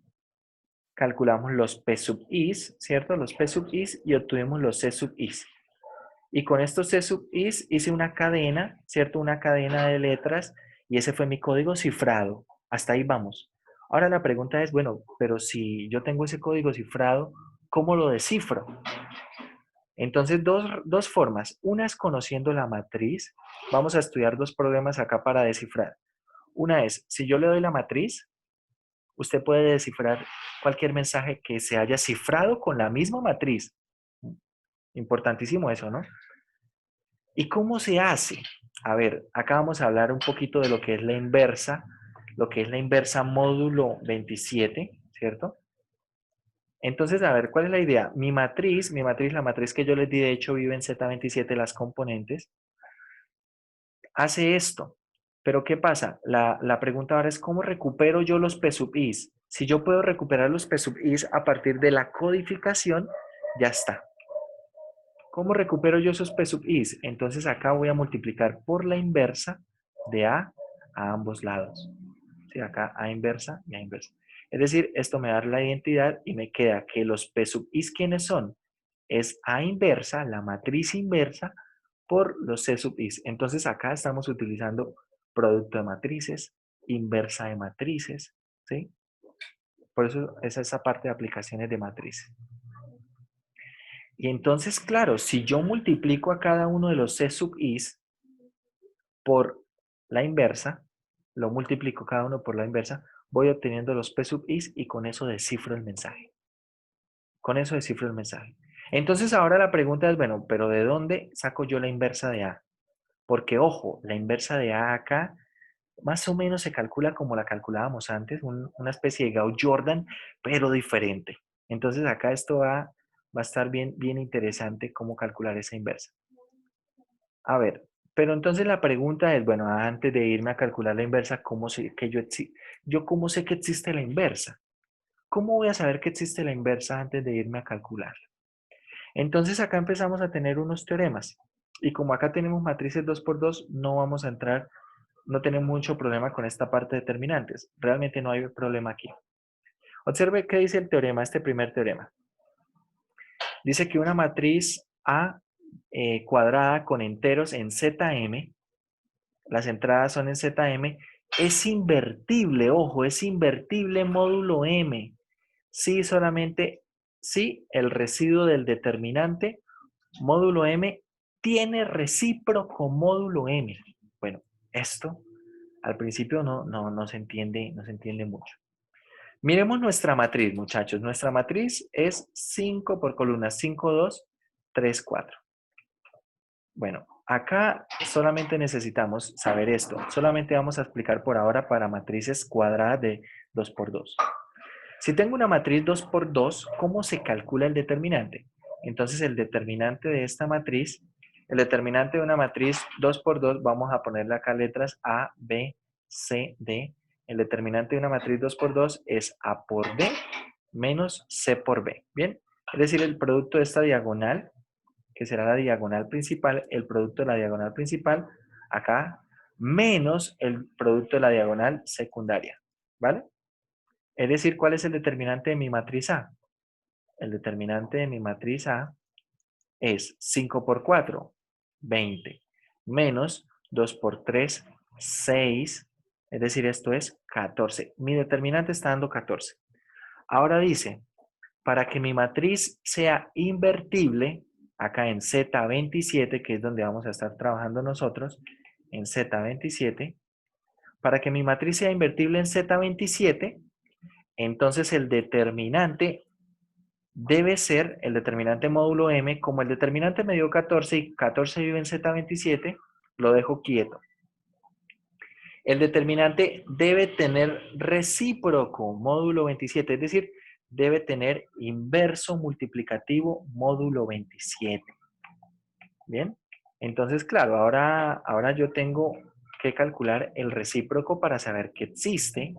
A: calculamos los P sub is, ¿cierto? Los P sub is y obtuvimos los C sub is. Y con estos C sub is hice una cadena, ¿cierto? Una cadena de letras y ese fue mi código cifrado. Hasta ahí vamos. Ahora la pregunta es, bueno, pero si yo tengo ese código cifrado, ¿cómo lo descifro? Entonces, dos formas. Una es conociendo la matriz. Vamos a estudiar dos problemas acá para descifrar. Una es, si yo le doy la matriz, usted puede descifrar cualquier mensaje que se haya cifrado con la misma matriz. Importantísimo eso, ¿no? ¿Y cómo se hace? A ver, acá vamos a hablar un poquito de lo que es la inversa módulo 27, ¿cierto? Entonces, a ver, ¿cuál es la idea? La matriz que yo les di, de hecho, vive en Z27, las componentes, hace esto. Pero, ¿qué pasa? La pregunta ahora es, ¿cómo recupero yo los P sub is? Si yo puedo recuperar los P sub is a partir de la codificación, ya está. ¿Cómo recupero yo esos P sub is? Entonces acá voy a multiplicar por la inversa de A ambos lados. ¿Sí? Acá A inversa y A inversa. Es decir, esto me da la identidad y me queda que los P sub is, ¿quiénes son? Es A inversa, la matriz inversa, por los C sub is. Entonces acá estamos utilizando producto de matrices, inversa de matrices, ¿sí? Por eso es esa parte de aplicaciones de matrices. Y entonces, claro, si yo multiplico a cada uno de los C sub is por la inversa, lo multiplico cada uno por la inversa, voy obteniendo los P sub is y con eso descifro el mensaje. Con eso descifro el mensaje. Entonces ahora la pregunta es, bueno, pero ¿de dónde saco yo la inversa de A? Porque, ojo, la inversa de A acá más o menos se calcula como la calculábamos antes, una especie de Gauss-Jordan, pero diferente. Entonces acá esto va a estar bien interesante cómo calcular esa inversa. A ver, pero entonces la pregunta es, bueno, antes de irme a calcular la inversa, ¿cómo sé que yo cómo sé que existe la inversa? ¿Cómo voy a saber que existe la inversa antes de irme a calcular? Entonces acá empezamos a tener unos teoremas. Y como acá tenemos matrices 2 por 2, no vamos a entrar no tenemos mucho problema con esta parte de determinantes. Realmente no hay problema aquí. Observe qué dice el teorema, este primer teorema. Dice que una matriz A cuadrada con enteros en Zm, las entradas son en Zm, es invertible, ojo, es invertible módulo M. Sí, solamente si el residuo del determinante módulo M tiene recíproco módulo M. Bueno, esto al principio no se entiende mucho. Miremos nuestra matriz, muchachos. Nuestra matriz es 5 por columna, 5, 2, 3, 4. Bueno, acá solamente necesitamos saber esto. Solamente vamos a explicar por ahora para matrices cuadradas de 2 por 2. Si tengo una matriz 2 por 2, ¿cómo se calcula el determinante? Entonces el determinante de esta matriz, el determinante de una matriz 2 por 2, vamos a ponerle acá letras A, B, C, D. El determinante de una matriz 2 por 2 es A por B menos C por B. ¿Bien? Es decir, el producto de esta diagonal, que será la diagonal principal, el producto de la diagonal principal, acá, menos el producto de la diagonal secundaria. ¿Vale? Es decir, ¿cuál es el determinante de mi matriz A? El determinante de mi matriz A es 5 por 4, 20, menos 2 por 3, 6, es decir, esto es 14. Mi determinante está dando 14. Ahora dice, para que mi matriz sea invertible, acá en Z27, que es donde vamos a estar trabajando nosotros, en Z27, para que mi matriz sea invertible en Z27, entonces el determinante debe ser el determinante módulo M. Como el determinante me dio 14 y 14 vive en Z27, lo dejo quieto. El determinante debe tener recíproco módulo 27, es decir, debe tener inverso multiplicativo módulo 27. ¿Bien? Entonces, claro, ahora yo tengo que calcular el recíproco para saber que existe,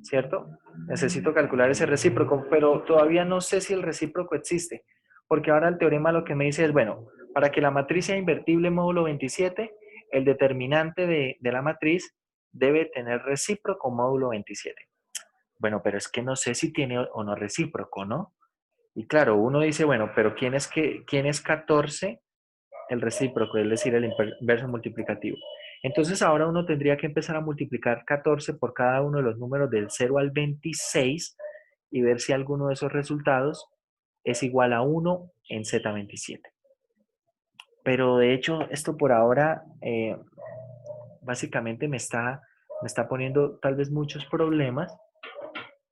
A: ¿cierto? Necesito calcular ese recíproco, pero todavía no sé si el recíproco existe, porque ahora el teorema lo que me dice es, bueno, para que la matriz sea invertible módulo 27, el determinante de la matriz debe tener recíproco módulo 27. Bueno, pero es que no sé si tiene o no recíproco, ¿no? Y claro, uno dice, bueno, pero quién es 14? El recíproco, es decir, el inverso multiplicativo. Entonces ahora uno tendría que empezar a multiplicar 14 por cada uno de los números del 0 al 26 y ver si alguno de esos resultados es igual a 1 en Z27. Pero de hecho, esto por ahora básicamente me está poniendo tal vez muchos problemas,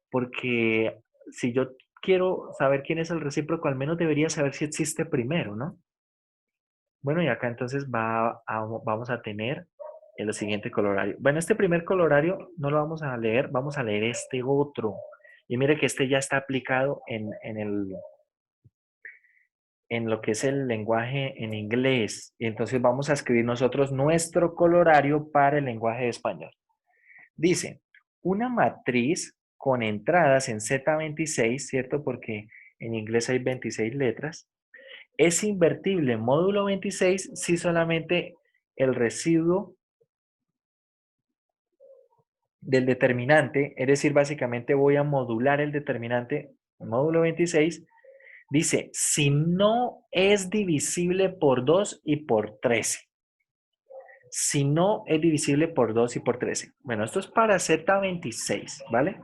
A: porque si yo quiero saber quién es el recíproco, al menos debería saber si existe primero, ¿no? Bueno, y acá entonces vamos a tener el siguiente colorario. Bueno, este primer colorario no lo vamos a leer, vamos a leer este otro. Y mire que este ya está aplicado en lo que es el lenguaje en inglés. Y entonces vamos a escribir nosotros nuestro colorario para el lenguaje español. Dice, una matriz con entradas en Z26, ¿cierto? Porque en inglés hay 26 letras. Es invertible módulo 26 si solamente el residuo del determinante, es decir, básicamente voy a modular el determinante módulo 26, dice, si no es divisible por 2 y por 13. Si no es divisible por 2 y por 13. Bueno, esto es para Z26, ¿vale?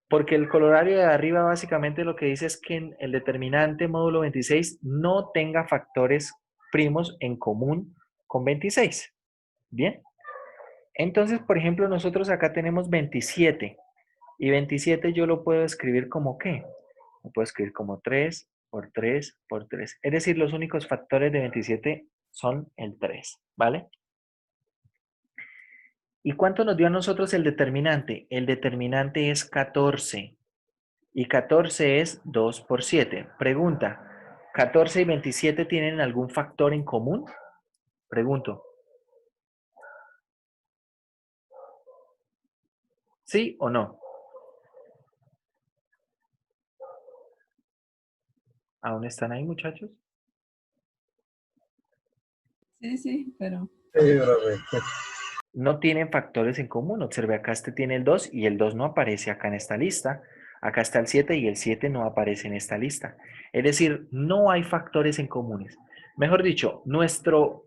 A: Porque el colorario de arriba básicamente lo que dice es que el determinante módulo 26 no tenga factores primos en común con 26. ¿Bien? Entonces, por ejemplo, nosotros acá tenemos 27. Y 27 yo lo puedo escribir como ¿qué? Lo puedo escribir como 3 por 3 por 3. Es decir, los únicos factores de 27 son el 3. ¿Vale? ¿Y cuánto nos dio a nosotros el determinante? El determinante es 14. Y 14 es 2 por 7. Pregunta, ¿14 y 27 tienen algún factor en común? Pregunto. ¿Sí o no? ¿Aún están ahí, muchachos?
C: Sí, pero
H: Sí, profe.
A: no tienen factores en común. Observe, acá este tiene el 2 y el 2 no aparece acá en esta lista. Acá está el 7 y el 7 no aparece en esta lista. Es decir, no hay factores en comunes. Mejor dicho, nuestro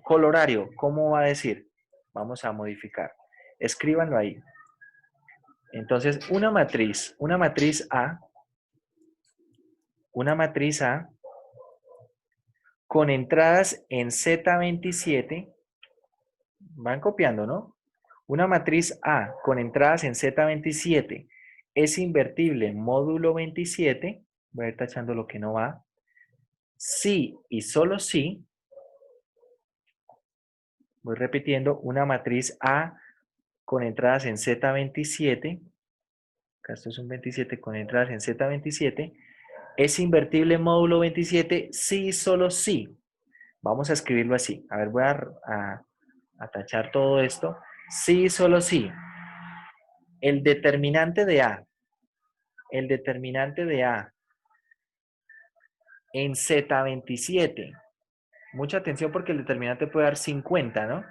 A: colorario, ¿cómo va a decir? Vamos a modificar. Escríbanlo ahí. Entonces, una matriz A con entradas en Z27, van copiando, ¿no? Una matriz A con entradas en Z27 es invertible módulo 27, voy a ir tachando lo que no va, si y solo si, voy repitiendo, una matriz A con entradas en Z27, acá esto es un 27 con entradas en Z27, es invertible módulo 27 si y solo si. Vamos a escribirlo así. A ver, voy a tachar todo esto. Si y solo si. El determinante de A en Z27. Mucha atención porque el determinante puede dar 50, ¿no?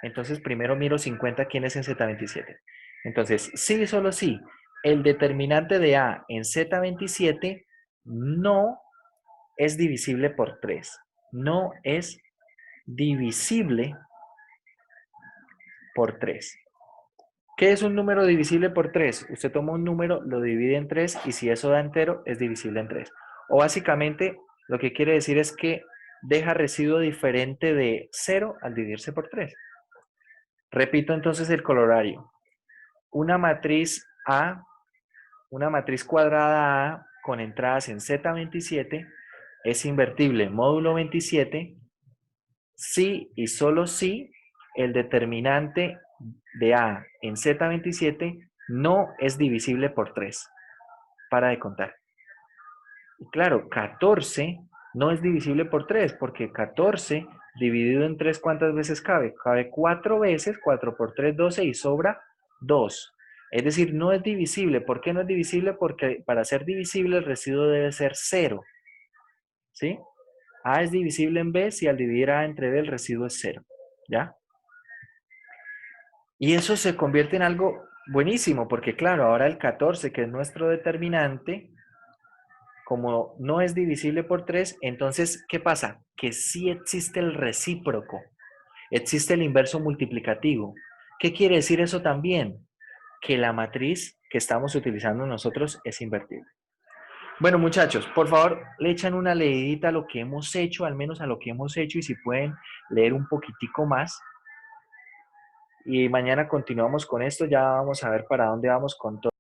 A: Entonces primero miro 50, ¿quién es en Z27? Entonces, sí y solo sí, el determinante de A en Z27 no es divisible por 3. No es divisible por 3. ¿Qué es un número divisible por 3? Usted toma un número, lo divide en 3 y si eso da entero, es divisible en 3. O básicamente, lo que quiere decir es que deja residuo diferente de 0 al dividirse por 3. Repito entonces el colorario. Una matriz A, una matriz cuadrada A con entradas en Z27 es invertible módulo 27 si y solo si el determinante de A en Z27 no es divisible por 3. Para de contar. Y claro, 14 no es divisible por 3, porque 14 dividido en 3, ¿cuántas veces cabe? Cabe 4 veces, 4 por 3, 12 y sobra 2. Es decir, no es divisible. ¿Por qué no es divisible? Porque para ser divisible el residuo debe ser 0. ¿Sí? A es divisible en B si al dividir A entre B el residuo es 0. ¿Ya? Y eso se convierte en algo buenísimo, porque claro, ahora el 14, que es nuestro determinante, como no es divisible por 3, entonces, ¿qué pasa? Que sí existe el recíproco, existe el inverso multiplicativo. ¿Qué quiere decir eso también? Que la matriz que estamos utilizando nosotros es invertible. Bueno, muchachos, por favor, le echan una leidita a lo que hemos hecho, al menos a lo que hemos hecho, y si pueden leer un poquitico más. Y mañana continuamos con esto, ya vamos a ver para dónde vamos con todo.